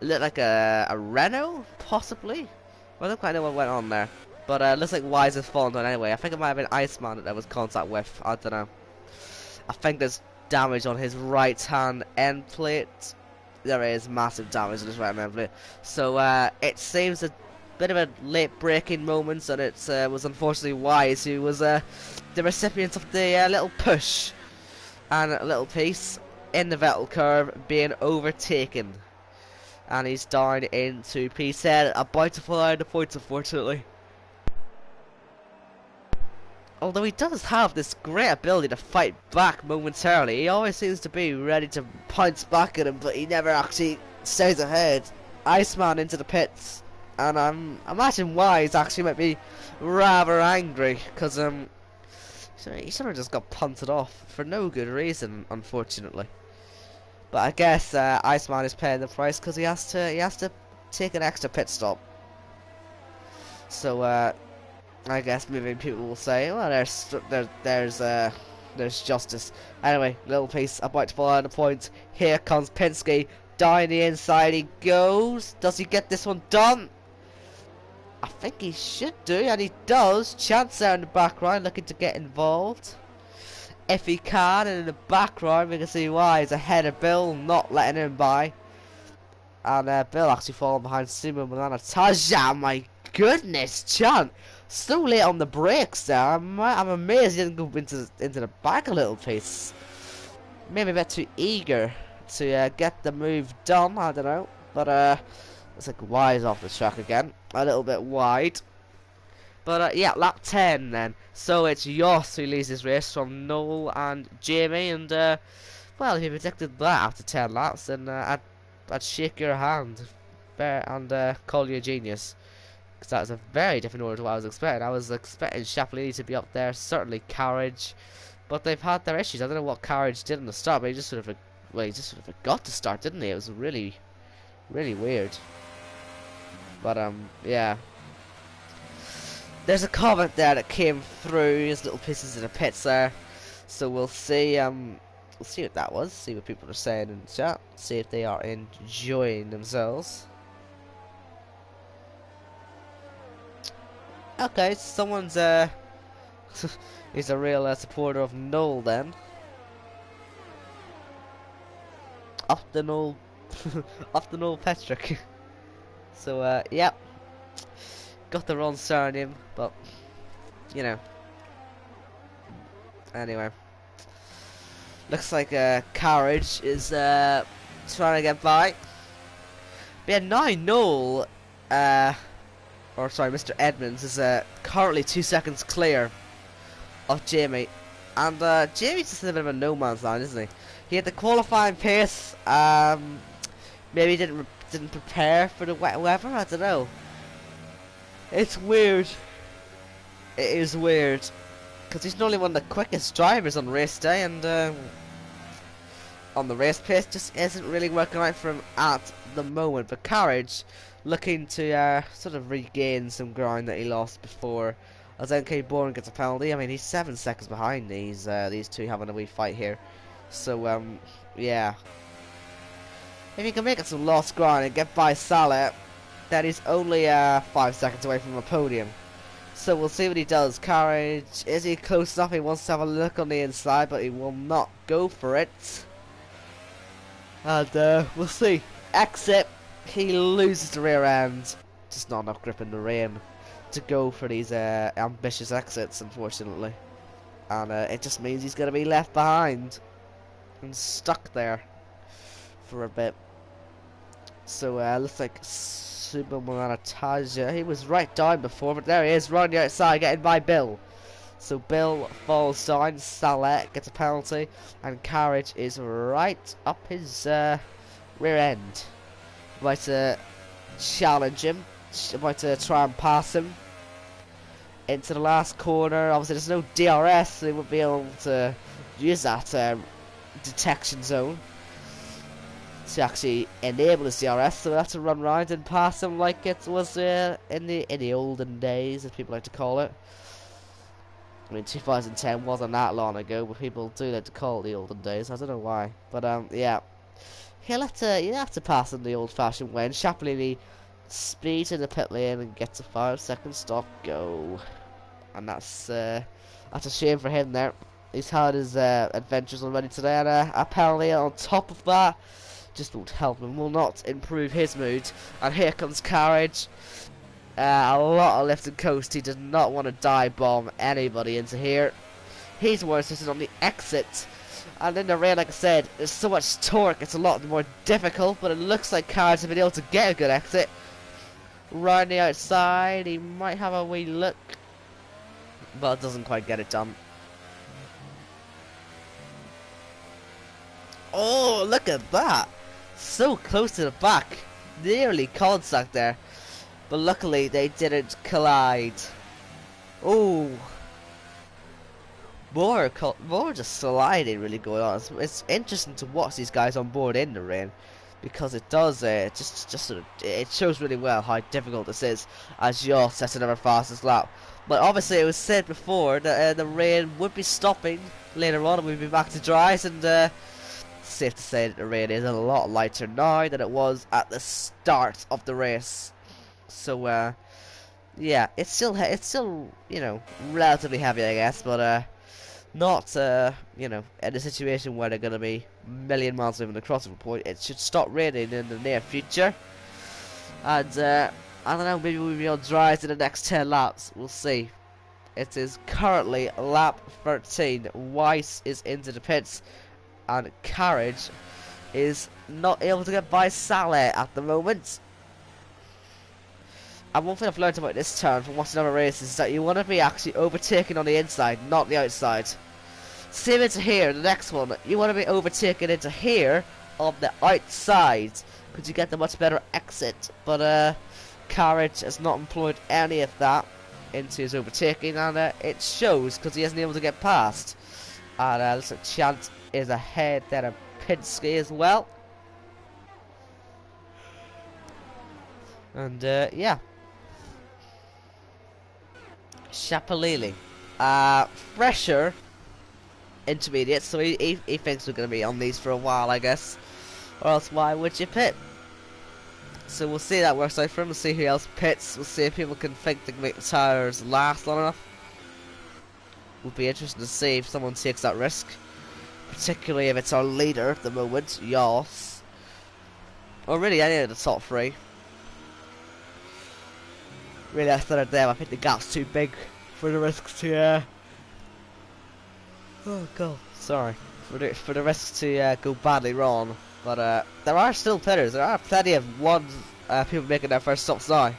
It looked like a Renault, possibly. I don't quite know what went on there. But looks like Wise has fallen down anyway. I think it might have been Iceman that there was contact with. I don't know. I think there's damage on his right hand end plate. There is massive damage on his right hand end plate. So it seems a bit of a late braking moment, and it was unfortunately Wise who was the recipient of the little push and a little piece in the Vettel curve, being overtaken. And he's down into P10, about to fall out of the points, unfortunately. Although he does have this great ability to fight back momentarily. He always seems to be ready to pounce back at him, but he never actually stays ahead. Iceman into the pits, and I imagine Wise actually might be rather angry, because he sort of just got punted off for no good reason, unfortunately. But I guess Iceman is paying the price because he has to take an extra pit stop. So I guess maybe people will say, well, there's justice. Anyway, little piece about to fall out of the points. Here comes Penske down the inside. He goes. Does he get this one done? I think he should do, and he does. Chance there in the background, looking to get involved. If he can, and in the background we can see why he's ahead of Bill, not letting him by. And Bill actually falling behind Sumo Milana Taja. My goodness, Chan, so late on the brakes there. I'm amazed he didn't go into the back a little piece. Maybe a bit too eager to get the move done. I don't know, but it's like Wise off the track again, a little bit wide. But yeah, lap 10 then. So it's Yoss who leads this race from Noel and Jamie, and well, if you predicted that after 10 laps, then I'd shake your hand and call you a genius, because that was a very different order to what I was expecting. I was expecting Chaplin to be up there, certainly Carriage, but they've had their issues. I don't know what Carriage did in the start, but he just sort of forgot to start, didn't he? It was really, really weird. But yeah. There's a comment there that came through his little pieces of the pits there, so we'll see what that was, see what people are saying in the chat, see if they are enjoying themselves. Okay, someone's he's a real supporter of Noel then. Up the Noel up the Noel Patrick. So yeah. Got the wrong surname, but you know. Anyway, looks like Carriage is trying to get by. But yeah, now Noel, or sorry, Mr. Edmonds is currently 2 seconds clear of Jamie, and Jamie's just in a bit of a no man's land, isn't he? He had the qualifying pace. Maybe didn't prepare for the wet weather. I don't know. It's weird. It is weird, because he's normally one of the quickest drivers on race day, and on the race pace just isn't really working out for him at the moment. But Carriage looking to sort of regain some ground that he lost before, as NK Bourne gets a penalty. I mean, he's 7 seconds behind these two having a wee fight here. So yeah, if he can make it some lost ground and get by Salah, that is only 5 seconds away from a podium. So we'll see what he does. Carriage, is he close enough? He wants to have a look on the inside, but he will not go for it. And we'll see. exit, he loses the rear end. Just not enough grip in the rain to go for these ambitious exits, unfortunately. And it just means he's going to be left behind and stuck there for a bit. So looks like Superman Taja, he was right down before, but there he is, right on the outside, getting by Bill. So Bill falls down, Salet gets a penalty, and Carriage is right up his rear end. About to challenge him, about to try and pass him into the last corner. Obviously there's no DRS, so they won't be able to use that detection zone to actually enable his DRS, so we'll have to run round and pass him like it was in the olden days, as people like to call it. I mean, 2010 wasn't that long ago, but people do like to call it the olden days. I don't know why, but yeah, you have to pass him the old-fashioned way. And Chapolini speeds in the pit lane and gets a 5-second stop go, and that's a shame for him there. He's had his adventures already today, and a penalty on top of that just won't help him, will not improve his mood. And here comes Carriage. A lot of lift and coast. He does not want to dive bomb anybody into here. He's more insistent on the exit. And in the rain, like I said, there's so much torque, it's a lot more difficult, but it looks like Carriage has been able to get a good exit. Round the outside, he might have a wee look, but doesn't quite get it done. Oh, look at that! So close to the back, nearly contact there, but luckily they didn't collide. Oh, more just sliding really going on. It's interesting to watch these guys on board in the rain, because it does it shows really well how difficult this is as you're setting another fastest lap. But obviously it was said before that the rain would be stopping later on and we'd be back to dries, and safe to say that the rain is a lot lighter now than it was at the start of the race. So yeah, it's still you know, relatively heavy, I guess, but not you know, in a situation where they're gonna be a million miles away from the crossover point. It should stop raining in the near future, and I don't know, maybe we'll be on dries in the next 10 laps. We'll see. It is currently lap 13. Weiss is into the pits, and Carriage is not able to get by Salet at the moment. And one thing I've learned about this turn from watching other races is that you want to be actually overtaking on the inside, not the outside. Same into here, the next one, you want to be overtaking into here on the outside, because you get the much better exit. But Carriage has not employed any of that into his overtaking, and it shows because he isn't able to get past. And looks like Chant is ahead there of Pinsky as well. And yeah, Chapolini, fresher intermediate, so he thinks we're going to be on these for a while, I guess, or else why would you pit? So we'll see how that works out for him. We'll see who else pits. We'll see if people can think they can make the tires last long enough. Would be interesting to see if someone takes that risk, particularly if it's our leader at the moment, Yoss, or really any of the top three. Really, instead of them, I think the gap's too big for the risks to oh god, sorry, for the risks to go badly wrong. But there are still pitters. There are plenty of people making their first stops now.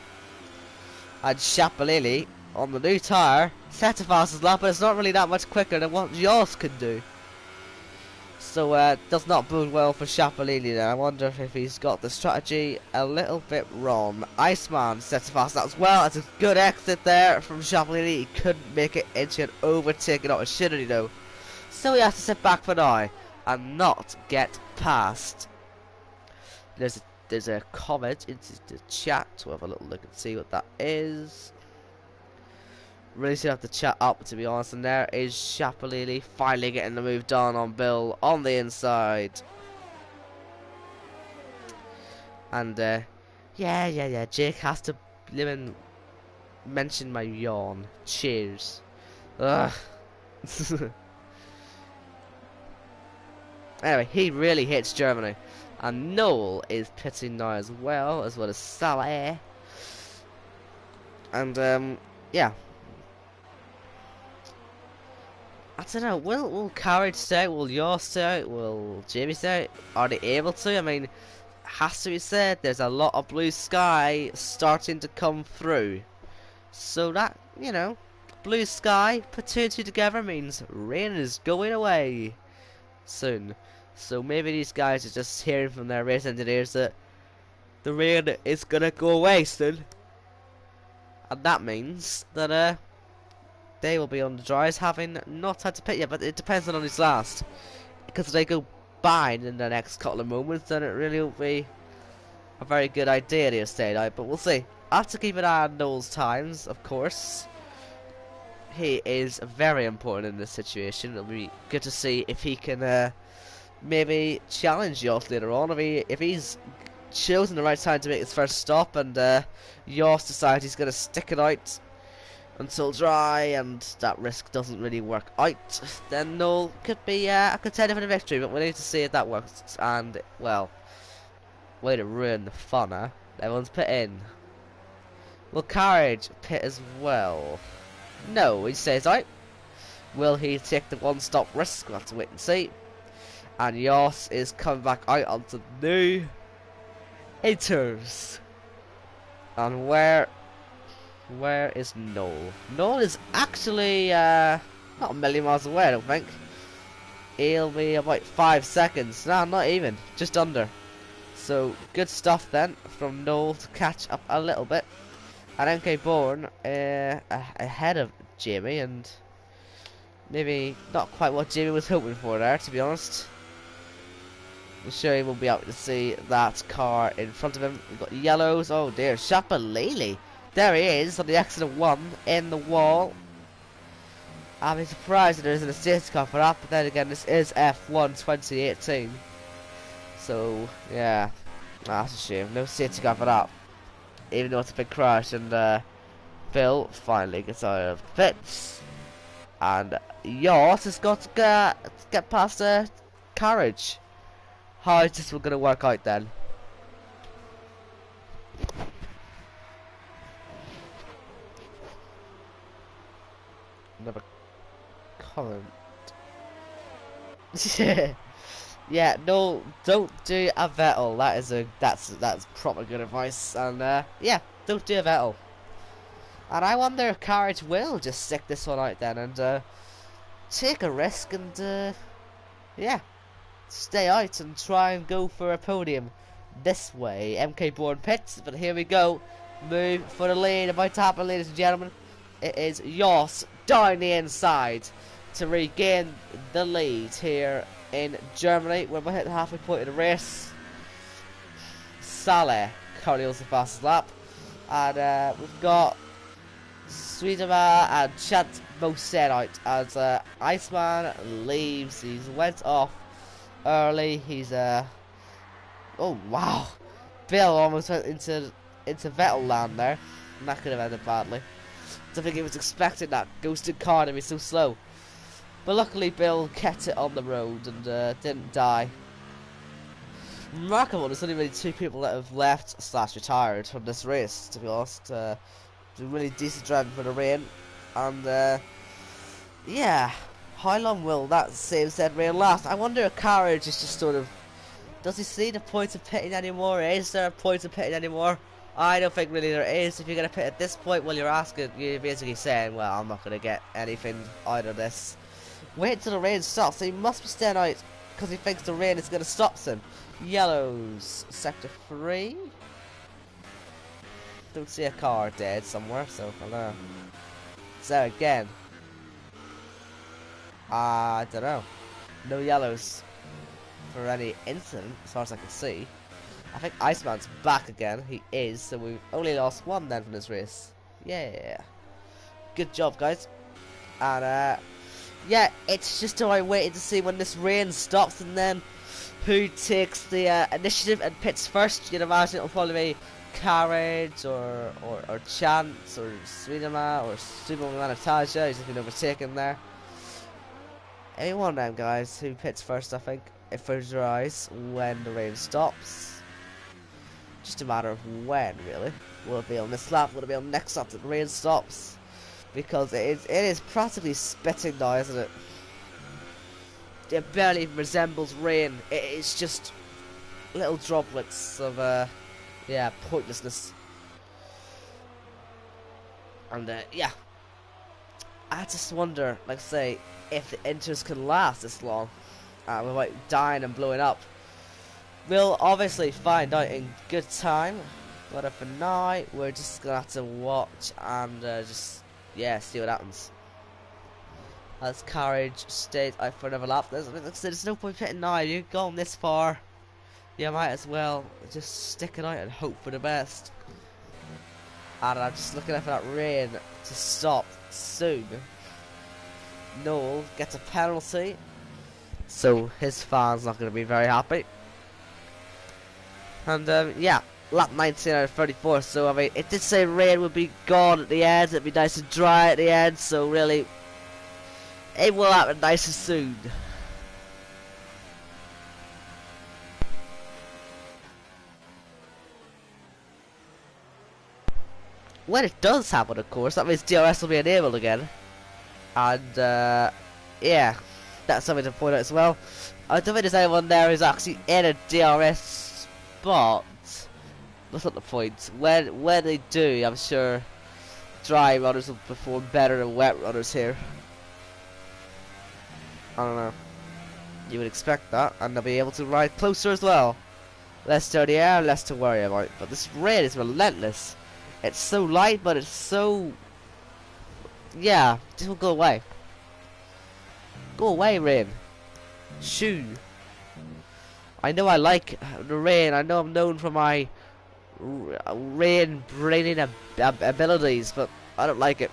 And Chapolini on the new tyre set a fastest lap, but it's not really that much quicker than what Yoss can do. So does not bode well for Chapolini there. I wonder if he's got the strategy a little bit wrong. Iceman sets a fast lap as well. It's a good exit there from Chapolini. He couldn't make it into an overtaking opportunity though, so he has to sit back for now and not get past. There's a comment into the chat to have a little look and see what that is. Really should have the chat up, to be honest. And there is Chapolini finally getting the move done on Bill on the inside. And yeah, Jake has to live and mention my yawn. Cheers. Ugh. Anyway, he really hits Germany. And Noel is pitting now as well as Salah. And yeah. I don't know, will Carriage stay out? Will Yaw stay out? Will Jamie stay out? Are they able to? I mean, has to be said, there's a lot of blue sky starting to come through. So that, you know, blue sky, put two and two together means rain is going away soon. So maybe these guys are just hearing from their race engineers that the rain is gonna go away soon. And that means that, they will be on the dries, having not had to pit yet, but it depends on who's last. Because if they go by in the next couple of moments, then it really will be a very good idea to stay out, but we'll see. I have to keep an eye on Noel's times, of course. He is very important in this situation. It'll be good to see if he can maybe challenge Yost later on. If he's chosen the right time to make his first stop, and Yost decides he's going to stick it out until dry, and that risk doesn't really work out, then Noel could be a contender for the victory, but we need to see if that works. And, well, way to ruin the fun, huh? Everyone's pit in. Will Carriage pit as well? No, he stays out. Will he take the one-stop risk? We'll have to wait and see. And Yoss is coming back out onto the new haters. And where is Noel? Noel is actually not a million miles away, I don't think. He'll be about 5 seconds. No, not even. Just under. So, good stuff then from Noel to catch up a little bit. And MK Bourne ahead of Jamie, and maybe not quite what Jamie was hoping for there, to be honest. I'm sure he will be able to see that car in front of him. We've got yellows. Oh dear, Shapalele. There he is on the exit of 1 in the wall. I'll be surprised if there isn't a safety car for that, but then again, this is F1 2018. So, yeah, that's a shame. No safety car for that. Even though it's a big crash, and Phil finally gets out of the pits. And Yoss has got to get past the Carriage. How is this one going to work out then? Another comment. Yeah, no, don't do a Vettel. That's proper good advice. And yeah, don't do a Vettel. And I wonder if Carriage will just stick this one out then and take a risk and yeah, stay out and try and go for a podium this way. MK Bourne pits, but here we go. Move for the lead, about to happen, ladies and gentlemen. It is Yoss down the inside to regain the lead here in Germany. We're about to hit the halfway point of the race. Saleh currently owns the fastest lap, and we've got Sweetema and Chant both set out as Iceman leaves. He's went off early. He's oh wow, Bill almost went into Vettel land there, and that could have ended badly. I think he was expecting that ghosted car to be so slow, but luckily Bill kept it on the road and didn't die. Remarkable, there's only really 2 people that have left / retired from this race, to be honest. Really decent driving for the rain, and yeah, how long will that same said rain last? I wonder if Carriage is just sort of, does he see the point of pitting anymore? Is there a point of pitting anymore? I don't think really there is. If you're going to pit at this point, well, you're basically saying, well, I'm not going to get anything out of this. Wait until the rain stops. So he must be staying out because he thinks the rain is going to stop him. Yellows, sector 3. Don't see a car dead somewhere, so I don't know. It's there again. I don't know. No yellows for any incident, as far as I can see. I think Iceman's back again. He is, so we've only lost 1 then from this race. Yeah. Good job, guys. And yeah, it's just about waiting to see when this rain stops and then who takes the initiative and pits first. You'd imagine it'll probably be Carriage or Chance or Sweetema or Superman Natasha. He's just been overtaken there. Any one of them guys who pits first, I think. it further dries when the rain stops. Just a matter of when, really. Will it be on this lap? Will it be on the next lap that the rain stops? Because it is practically spitting now, isn't it? It barely resembles rain. It is just little droplets of yeah, pointlessness. And yeah, I just wonder, like I say, if the inters can last this long without dying and blowing up. We'll obviously find out in good time, but for now we're just gonna have to watch and just, yeah, see what happens. As Carriage stays out for another lap, there's no point pitting now. You've gone this far, you might as well just stick it out and hope for the best. And I'm just looking out for that rain to stop soon. Noel gets a penalty, so his fans not going to be very happy. And yeah, lap 19 out of 34. So I mean, it did say rain would be gone at the end. It'd be nice and dry at the end. So really, it will happen nice and soon. When it does happen, of course, that means DRS will be enabled again. And yeah, that's something to point out as well. I don't think there's anyone there who's actually in a DRS spot. That's not the point. When they do, I'm sure dry runners will perform better than wet runners here. I don't know. You would expect that, and they'll be able to ride closer as well. Less dirty air, less to worry about. But this rain is relentless. It's so light, but it's so... yeah, just will go away. Go away, rain. Shoo. I know I like the rain. I know I'm known for my rain-braining abilities, but I don't like it,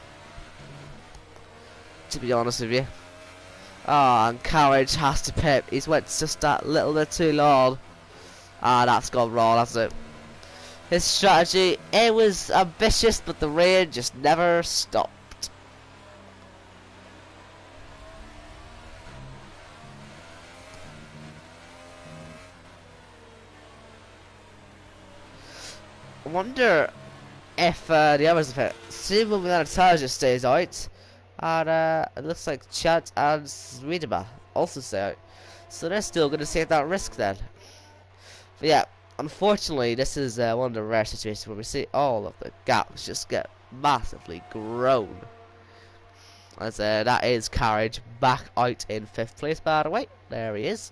to be honest with you. Ah, and Carriage has to pit. He's went just that little bit too long. Ah, that's gone wrong, hasn't it? His strategy, it was ambitious, but the rain just never stopped. I wonder if the others of it. See when that intelligence stays out, and it looks like Chad and Sweetema also stay out. So they're still going to take that risk then. But yeah, unfortunately, this is one of the rare situations where we see all of the gaps just get massively grown. As that is Carriage back out in 5th place, by the way. There he is.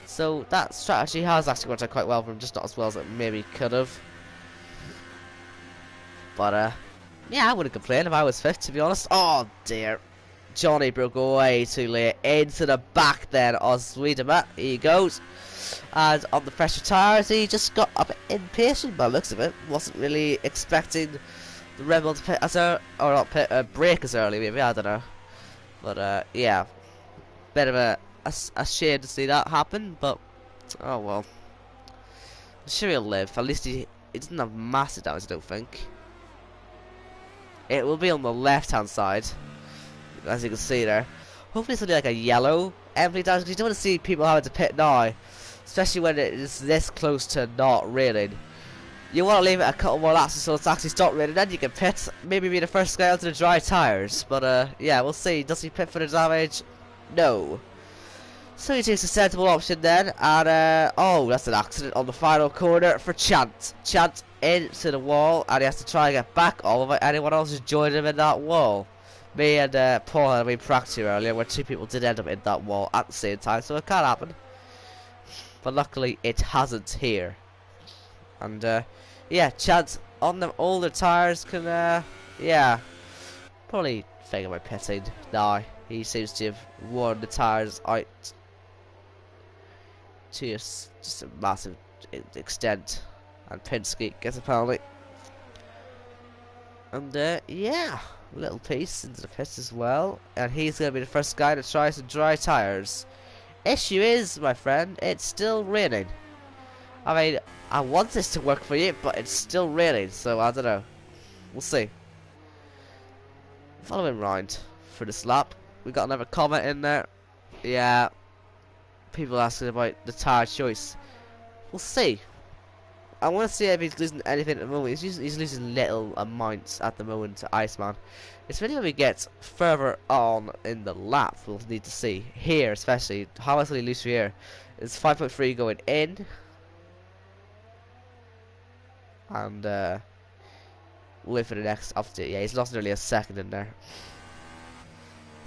So that strategy has actually worked out quite well for him, just not as well as it maybe could have. But yeah, I wouldn't complain if I was 5th, to be honest. Oh dear, Johnny broke way too late into the back then of Sweetema. Here he goes. And on the fresher tyres, he just got a bit impatient by the looks of it. Wasn't really expecting the Red Bull to pit as early, or not pit, brake as early, maybe, I don't know. But yeah, bit of a shame to see that happen, but oh well. I'm sure he'll live. At least he doesn't have massive damage, I don't think. It will be on the left hand side, as you can see there. Hopefully it's only like a yellow empty damage, because you don't want to see people having to pit now, especially when it is this close to not raining. You want to leave it a couple more laps until it's actually stopped raining, then you can pit, maybe be the first guy onto the dry tyres. But yeah, we'll see. Does he pit for the damage? No. So he takes a sensible option then, and oh, that's an accident on the final corner for Chant. Chant into the wall, and he has to try and get back all without anyone else has joined him in that wall. Me and Paul had been practicing earlier where 2 people did end up in that wall at the same time, so it can happen. But luckily it hasn't here. And yeah, Chant on them older tyres can yeah, probably think about pitting now. He seems to have worn the tyres out to just a massive extent, and Penske gets a penalty. And yeah, a little piece into the pits as well, and he's going to be the first guy to try some dry tyres. Issue is, my friend, it's still raining. I mean, I want this to work for you, but it's still raining, so I don't know. We'll see. Follow him round for this lap. We got another comment in there. Yeah, people asking about the tire choice. We'll see. I want to see if he's losing anything at the moment. He's losing little amounts at the moment to Iceman. It's really when we get further on in the lap we'll need to see. Here especially, how much will he lose here? It's 5.3 going in. And wait for the next update. Yeah, he's lost nearly a second in there.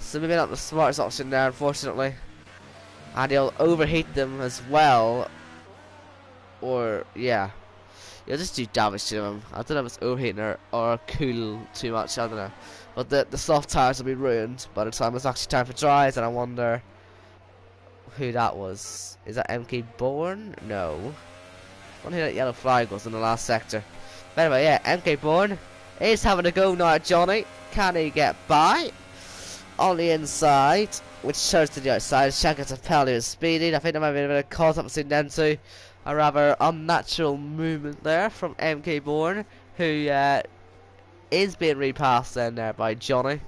So maybe not the smartest option there, unfortunately. And he'll overheat them as well. Or, yeah. He'll just do damage to them. I don't know if it's overheating or cool too much, I don't know. But the soft tires will be ruined by the time it's actually time for dries, and I wonder who that was. Is that MK Bourne? No. I wonder who that yellow flag was in the last sector. But anyway, yeah, MK Bourne is having a go now at Johnny. Can he get by? On the inside, which turns to the outside. Check out a penalty with speeding. I think there might be a bit of caught up between them two. A rather unnatural movement there from MK Bourne, who is being repassed then there by Johnny.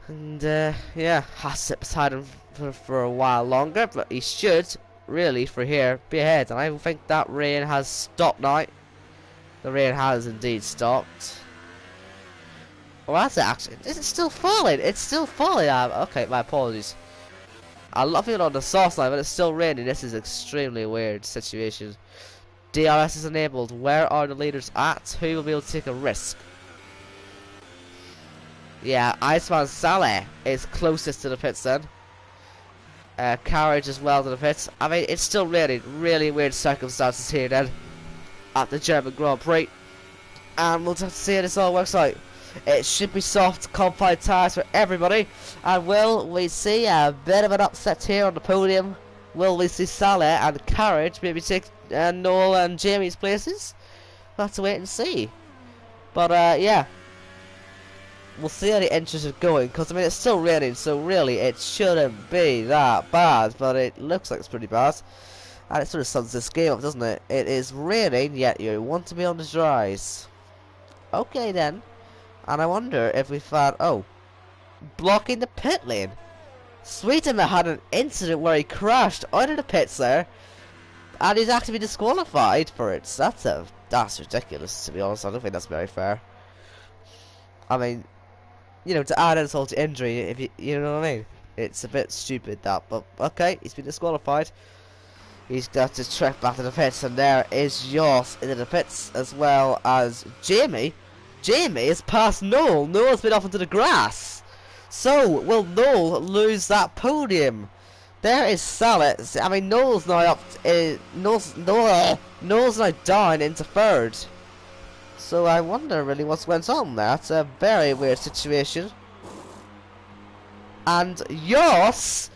And yeah, has to sit beside him for a while longer, but he should really for here be ahead. And I think that rain has stopped now. The rain has indeed stopped. Well, that's it actually. Is it still falling? It's still falling. Okay, my apologies. I love it on the sauce line, but it's still raining. This is extremely weird situation. DRS is enabled. Where are the leaders at? Who will be able to take a risk? Yeah, Iceman Saleh is closest to the pits then. Carriage as well to the pits. I mean, it's still raining. Really weird circumstances here then at the German Grand Prix. And we'll have to see how this all works out. It should be soft, compact tyres for everybody. And will we see a bit of an upset here on the podium? Will we see Saleh and Carriage maybe take Noel and Jamie's places? We'll have to wait and see. But yeah, we'll see how the entries are going. Because I mean, it's still raining, so really it shouldn't be that bad. But it looks like it's pretty bad. And it sort of sums this game up, doesn't it? It is raining, yet you want to be on the dries. Okay then. And I wonder if we found, oh, blocking the pit lane. Sweetenman had an incident where he crashed out of the pits there, and he's actually been disqualified for it. So that's ridiculous, to be honest. I don't think that's very fair. I mean, you know, to add insult to injury, if you know what I mean, it's a bit stupid that. But okay, he's been disqualified. He's got to trek back to the pits, and there is Joss into the pits as well as Jamie. Jamie is past Noel. Noel's been off into the grass. So, will Noel lose that podium? There is Saleh. I mean, Noel's now up. Noel's now down into third. So I wonder really what's going on there. It's a very weird situation. And Joss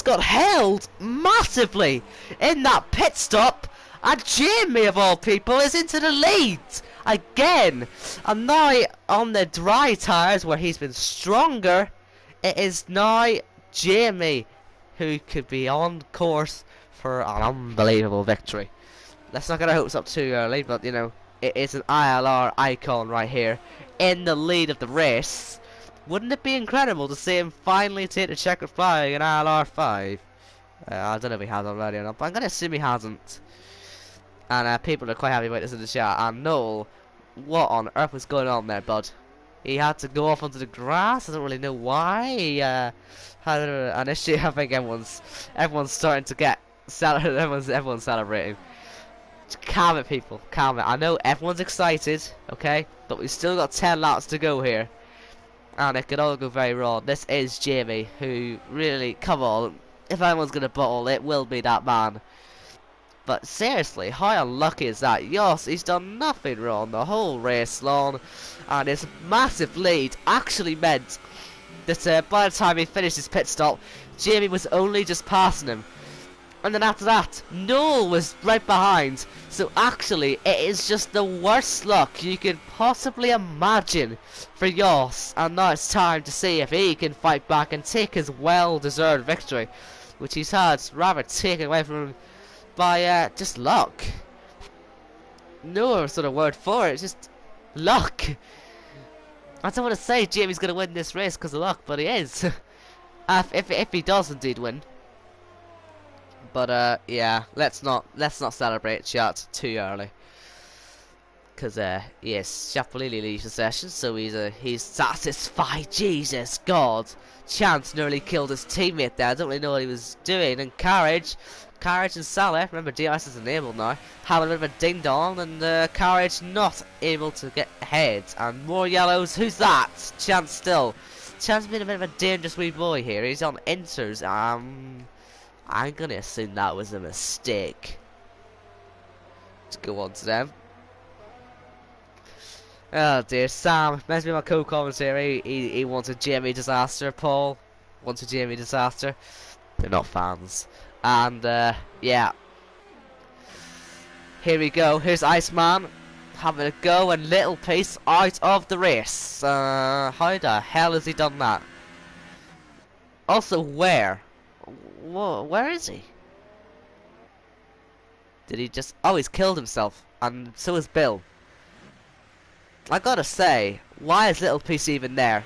got held massively in that pit stop. And Jamie, of all people, is into the lead again. And now on the dry tyres where he's been stronger, it is now Jamie who could be on course for an unbelievable victory. Let's not get our hopes up too early, but you know, it is an ILR icon right here in the lead of the race. Wouldn't it be incredible to see him finally take the checkered flag in ILR5? I don't know if he has already or not, but I'm going to assume he hasn't. And people are quite happy about this in the chat. And Noel, what on earth was going on there, bud? He had to go off onto the grass. I don't really know why. He had an issue. I think everyone's starting to get everyone's celebrating. Calm it, people. Calm it. I know everyone's excited, okay, but we've still got 10 laps to go here, and it could all go very wrong. This is Jamie, who really, come on, if anyone's gonna bottle, it will be that man. But seriously, how unlucky is that? Yes, he's done nothing wrong the whole race long, and his massive lead actually meant that by the time he finished his pit stop, Jamie was only just passing him. And then after that, Noel was right behind. So actually, it is just the worst luck you could possibly imagine for Joss. And now it's time to see if he can fight back and take his well-deserved victory, which he's had rather taken away from him by just luck. No other sort of word for it, it's just luck. I don't want to say Jamie's going to win this race because of luck, but he is. If he does indeed win. But yeah, let's not celebrate chat too early. Cause yes, Chapolini leaves the session, so he's satisfied. Jesus God, Chance nearly killed his teammate there. I don't really know what he was doing. And Carriage and Salah, remember DRS is enabled now, having a bit of a ding dong, and Carriage not able to get ahead. And more yellows. Who's that? Chance still. Chance been a bit of a dangerous wee boy here. He's on enters. I'm gonna assume that was a mistake. Let's go on to them. Oh dear, Sam, must be my co-commentator. He wants a Jamie disaster. Paul wants a Jamie disaster. They're not fans. And yeah, here we go. Here's Iceman having a go, and Little Piece out of the race. How the hell has he done that? Also, where? Where is he? Did he just? Oh, he's killed himself, and so is Bill. I gotta say, why is Little Piece even there?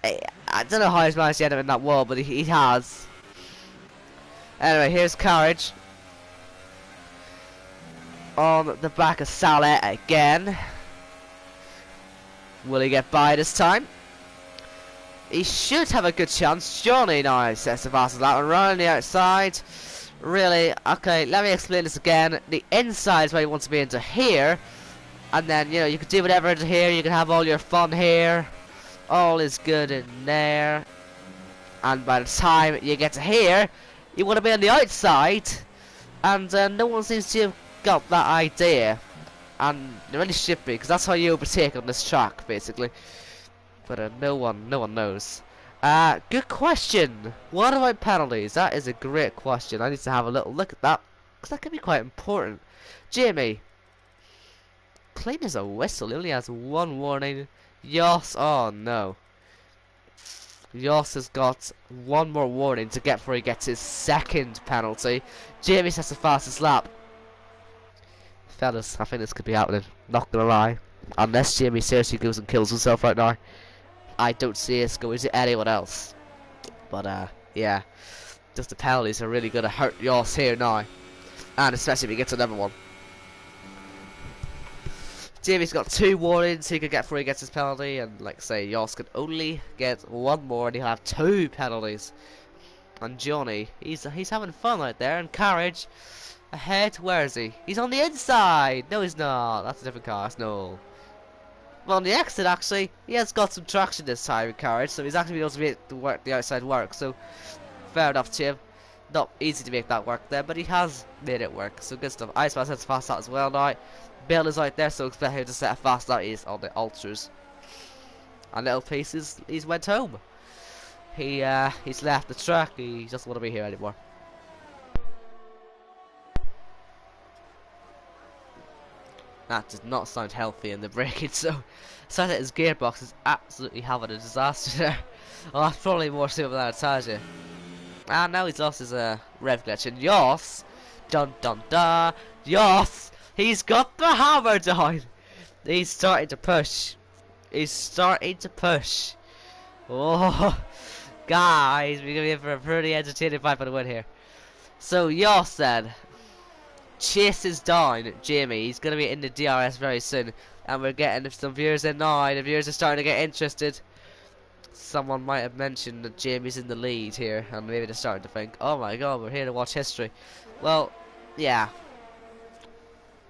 I don't know how he's managed to end up in that wall, but he has. Anyway, here's Carriage on the back of Salah again. Will he get by this time? He should have a good chance. Johnny now sets the fastest lap and running the outside. Really? Okay, let me explain this again. The inside is where you want to be into here. And then, you know, you can do whatever into here. You can have all your fun here. All is good in there. And by the time you get to here, you want to be on the outside. And no one seems to have got that idea. And they really should be, because that's how you overtake on this track, basically. But no one knows. Good question. What about penalties? That is a great question. I need to have a little look at that, because that can be quite important. Jamie. Clean as a whistle. He only has one warning. Yoss. Oh no. Yoss has got one more warning to get before he gets his second penalty. Jamie has the fastest lap. Fellas, I think this could be happening. Not gonna lie. Unless Jamie seriously goes and kills himself right now, I don't see us going to anyone else. But yeah. Just the penalties are really gonna hurt Yoss here now. And especially if he gets another one. Jamie's got 2 warnings he could get before he gets his penalty, and like I say, Yoss can only get 1 more and he'll have 2 penalties. And Johnny, he's having fun out there, and Carriage ahead. Where is he? He's on the inside. No, he's not. That's a different car. That's no. Well, on the exit actually, he has got some traction this time with Carriage, so he's actually able to make the outside work. So fair enough to him. Not easy to make that work there, but he has made it work. So good stuff. Iceman sets fast out as well now. Bill is out there, so expect him to set a fast out. He's on the ultras. And Little Piece he's went home. He's left the track. He doesn't want to be here anymore. That did not sound healthy in the braking. So sounds like his gearbox is absolutely having a disaster there. Well, that's probably more suitable than it tells you. And now he's lost his rev glitch. And Yoss, dun dun dun, Yoss. He's got the hammer down. He's starting to push. He's starting to push. Oh, guys, we're going to be in for a pretty entertaining fight for the win here. So, Yoss then chases down Jamie. He's going to be in the DRS very soon. And we're getting some viewers in now. The viewers are starting to get interested. Someone might have mentioned that Jamie's in the lead here. And maybe they're starting to think, oh my god, we're here to watch history. Well, yeah.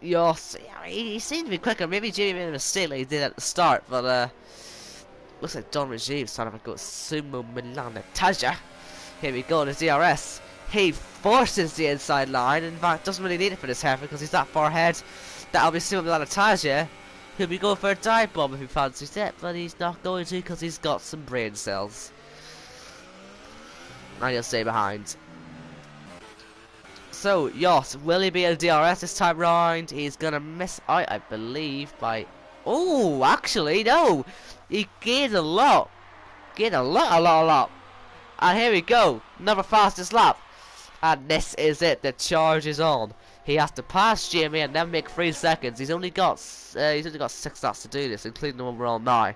Yoss, he seemed to be quicker. Maybe Jamie made a mistake like he did at the start, but looks like Don Regive's trying to go Sumo Milan Taja. Here we go in the DRS. He forces the inside line. In fact, doesn't really need it for this heifer because he's that far ahead. That'll be Sumo Milan Taja. He'll be going for a dive bomb if he fancies it, but he's not going to because he's got some brain cells. And he'll stay behind. So, Yoss, will he be a DRS this time round? He's gonna miss out, I believe, by... Oh, actually, no! He gained a lot. Gained a lot. And here we go. Another fastest lap. And this is it. The charge is on. He has to pass Jamie and then make 3 seconds. He's only got 6 laps to do this, including the one we're on now.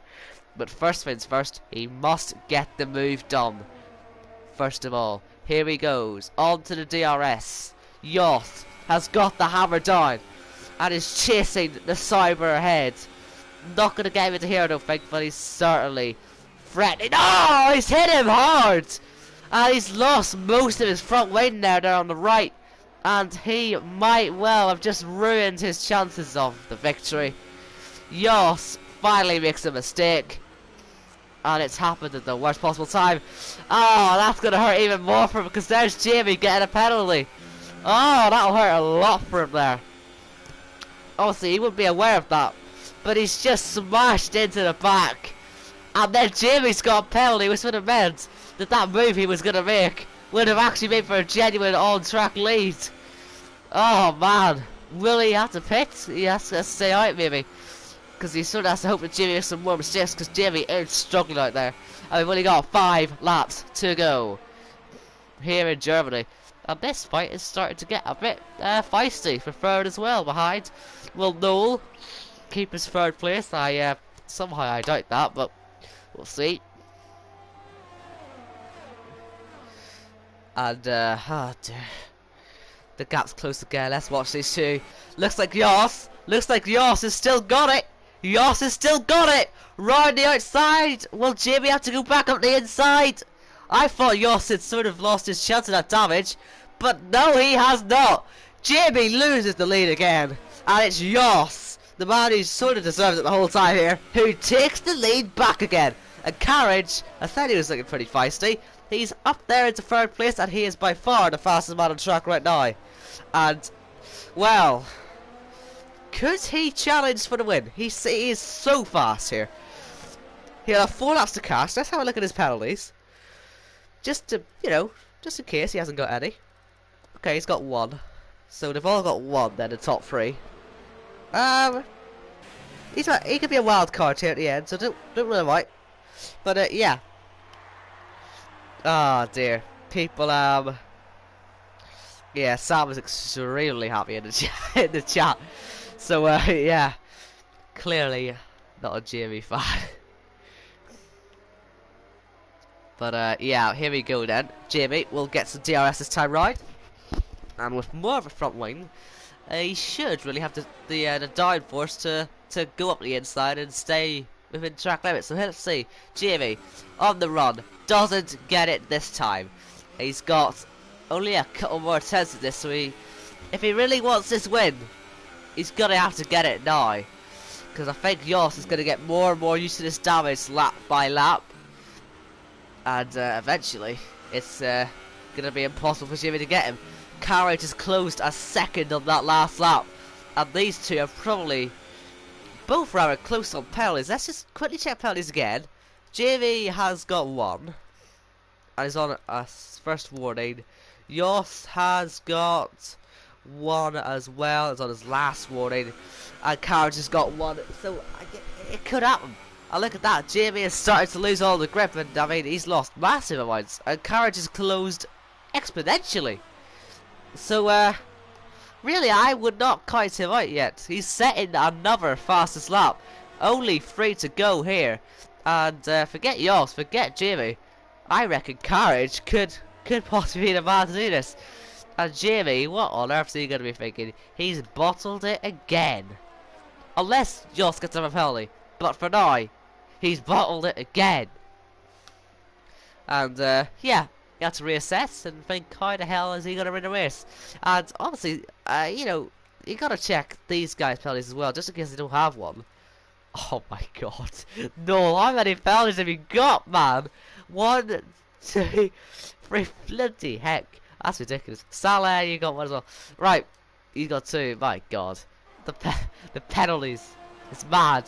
But first things first, he must get the move done. First of all, Here he goes. On to the DRS. Yoss has got the hammer down and is chasing the Cyber ahead. Not going to get him into here, I don't think, but he's certainly threatening. Oh, he's hit him hard! And he's lost most of his front wing now there on the right. And he might well have just ruined his chances of the victory. Yoss finally makes a mistake. And it's happened at the worst possible time. Oh, that's going to hurt even more for him because there's Jamie getting a penalty. Oh, that'll hurt a lot for him there. Obviously, he wouldn't be aware of that. But he's just smashed into the back. And then Jamie's got a penalty, which would have meant that that move he was going to make would have actually made for a genuine on-track lead. Oh, man. Will he have to pit? He has to stay out, maybe. Because he sort of has to hope that Jamie makes some more mistakes, because Jamie is struggling out there. And we've only got 5 laps to go here in Germany. And this fight is starting to get a bit feisty for third as well. Behind will Noel keep his third place. Somehow I doubt that, but we'll see. And oh dear, the gap's close again. Let's watch these two. Looks like Yoss has still got it. Yoss has still got it. Round the outside. Will Jamie have to go back up the inside? I thought Yoss had sort of lost his chance of that damage, but no, he has not. Jamie loses the lead again, and it's Yoss, the man who sort of deserves it the whole time here, who takes the lead back again. And Carriage, I thought he was looking pretty feisty. He's up there into third place, and he is by far the fastest man on track right now. And, well, could he challenge for the win? He is so fast here. He'll have 4 laps to cash. Let's have a look at his penalties. Just to, you know, just in case he hasn't got any. Okay, he's got 1. So they've all got 1 then, the top 3. He could be a wild card here at the end, so don't really mind. But yeah. Oh dear, people. Yeah, Sam is extremely happy in the chat. So yeah, clearly not a Jamie fan. But yeah, here we go then. Jamie will get some DRS this time round, and with more of a front wing, he should really have the downforce to go up the inside and stay within track limits. So let's see. Jamie on the run, doesn't get it this time. He's got only a couple more attempts at this, so if he really wants this win, he's gonna have to get it now. Because I think Yoss is gonna get more and more used to this damage lap by lap, and eventually it's gonna be impossible for Jamie to get him. Carriage is closed a second on that last lap, and these two are probably both rather close on penalties. Let's just quickly check penalties again. Jamie has got 1 and is on a first warning. Yoss has got 1 as well, is on his last warning, and Carriage has got 1. So it could happen. And look at that, Jamie has started to lose all the grip, and I mean he's lost massive amounts, and Carriage is closed exponentially. So really, I would not count him out yet. He's setting another fastest lap. Only 3 to go here. And forget Yoss, forget Jamie. I reckon Carriage could possibly be the man to do this. And Jamie, what on earth is he going to be thinking? He's bottled it again. Unless Yoss gets a penalty. But for now, he's bottled it again. And yeah. You have to reassess and think, how the hell is he going to win the race? And honestly, you know, you got to check these guys' penalties as well, just in case they don't have one. Oh my god. No, how many penalties have you got, man? 1, 2, 3, bloody heck. That's ridiculous. Salah, you got 1 as well. Right, he's got 2. My god. The penalties. It's mad.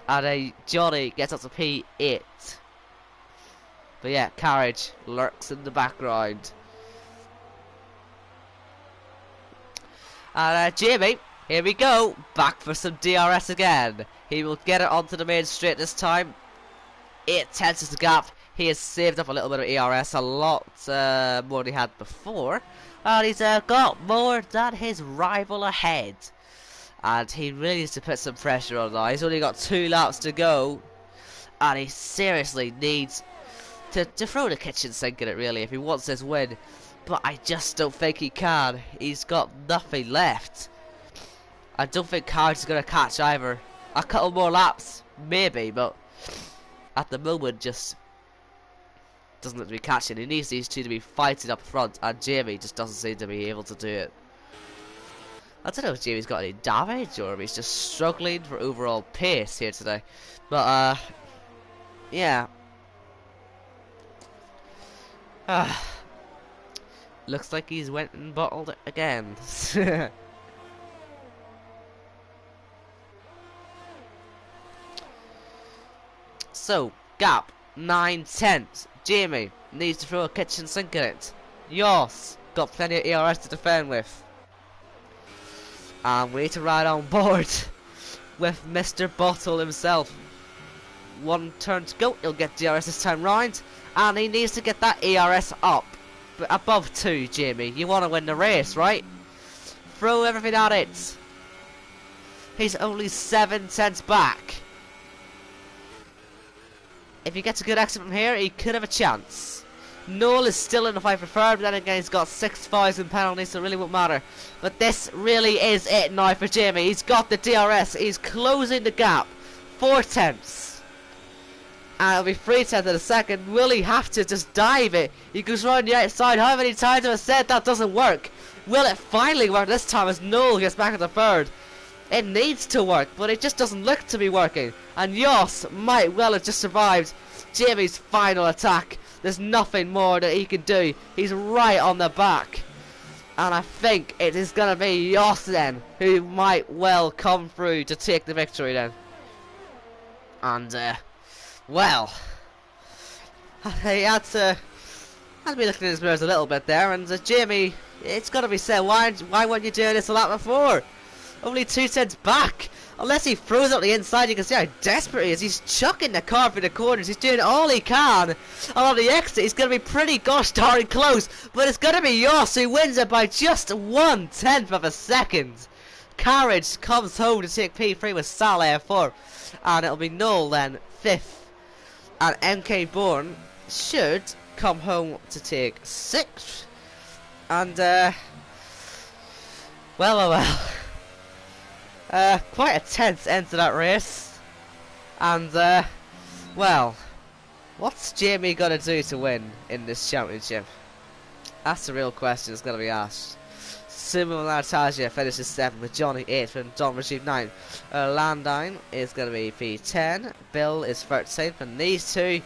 And Johnny gets up to P8. But yeah, Carriage lurks in the background. And Jamie, here we go, back for some DRS again. He will get it onto the main straight this time. 8 tenths is the gap. He has saved up a little bit of ERS, a lot more than he had before. And he's got more than his rival ahead. And he really needs to put some pressure on now. He's only got 2 laps to go. And he seriously needs to throw the kitchen sink in it, really, if he wants this win. But I just don't think he can. He's got nothing left. I don't think Carriage is going to catch either. A couple more laps, maybe, but at the moment, just doesn't look to be catching. He needs these two to be fighting up front, and Jamie just doesn't seem to be able to do it. I don't know if Jamie's got any damage or if he's just struggling for overall pace here today. But, yeah. Looks like he's went and bottled it again. So, gap 9/10. Jamie needs to throw a kitchen sink in it. Yoss got plenty of ERS to defend with. And we need to ride on board with Mr. Bottle himself. One turn to go, he'll get DRS this time round, and he needs to get that ERS up, but above 2, Jamie. You want to win the race, right? Throw everything at it. He's only 7/10 back. If he gets a good exit from here, he could have a chance. Noel is still in the fight for third, but then again he's got 6,000 penalties, so it really won't matter. But this really is it now for Jamie. He's got the DRS, he's closing the gap. 4/10. And it'll be 3/10 in a second. Will he have to just dive it? He goes around the outside. How many times have I said that doesn't work? Will it finally work this time as Noel gets back into third? It needs to work, but it just doesn't look to be working. And Yoss might well have just survived Jamie's final attack. There's nothing more that he can do. He's right on the back. And I think it is going to be Yoss then, who might well come through to take the victory then. And, well, he had to be looking at his mirrors a little bit there. And Jamie, it's got to be said, why weren't you doing this a lot before? Only 2/10 back. Unless he throws up the inside, you can see how desperate he is. He's chucking the car through the corners. He's doing all he can. And on the exit, he's going to be pretty gosh darn close. But it's going to be Yoss who wins it by just 1/10 of a second. Carriage comes home to take P3 with Saleh 4th. And it'll be Noel then 5th. And MK Bourne should come home to take 6th. And, well. Quite a tense end to that race. And, well, what's Jamie gonna do to win in this championship? That's the real question that's gonna be asked. Simon Lartagia finishes 7th with Johnny 8th and Don Rajiv 9th. Landine is gonna be P10. Bill is 13th, and these two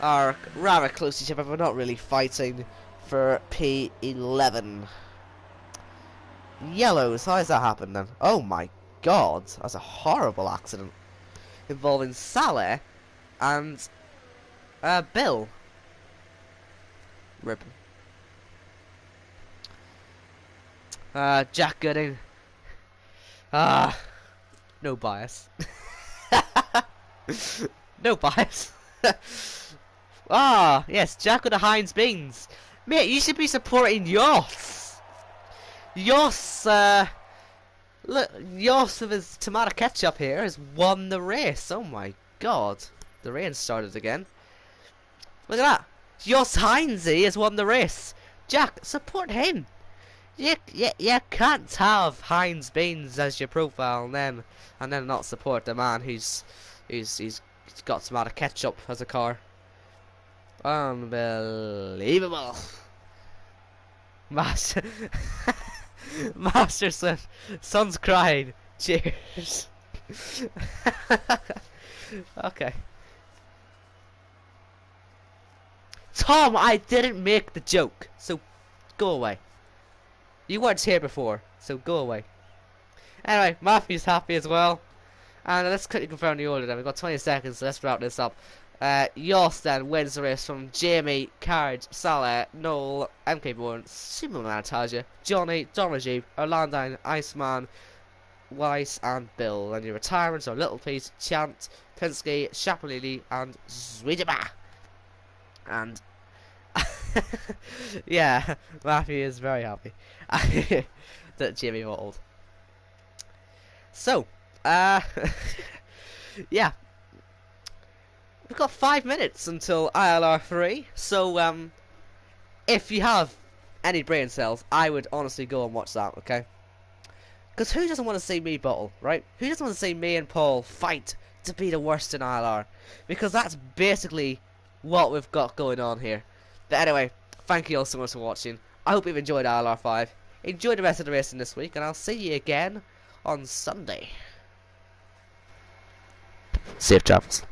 are rather close to each other, but not really fighting for P11. Yellows, how does that happen then? Oh my god, that's a horrible accident involving Saleh and Bill. Rip. Jack Gooding. No bias. No bias. Yes, Jack with the Heinz beans. Mate, you should be supporting Yoss. Yoss, look, Yoss with his tomato ketchup here has won the race. Oh my god. The rain started again. Look at that. Yoss Heinze has won the race. Jack, support him. You can't have Heinz beans as your profile and then not support the man who's got tomato ketchup as a car. Unbelievable. Masterson, son's crying. Cheers. Okay. Tom, I didn't make the joke, so go away. You weren't here before, so go away. Anyway, Matthew's happy as well. And let's quickly confirm the order then. We've got 20 seconds, so let's wrap this up. Yoss then wins the race from Jamie, Carriage, Saleh, Noel, MK Bourne, Simon Antaja, Johnny, Don Rajiv, Orlandine, Iceman, Weiss, and Bill. And your retirements are Little Peace, Chant, Pinsky, Shapalili, and Zwidaba. And yeah, Matthew is very happy that Jimmy bottled. So, yeah. we've got 5 minutes until ILR3, so if you have any brain cells, I would honestly go and watch that, okay? Because who doesn't want to see me bottle, right? Who doesn't want to see me and Paul fight to be the worst in ILR? Because that's basically what we've got going on here. But anyway, thank you all so much for watching. I hope you've enjoyed ILR5. Enjoy the rest of the racing this week, and I'll see you again on Sunday. Safe travels.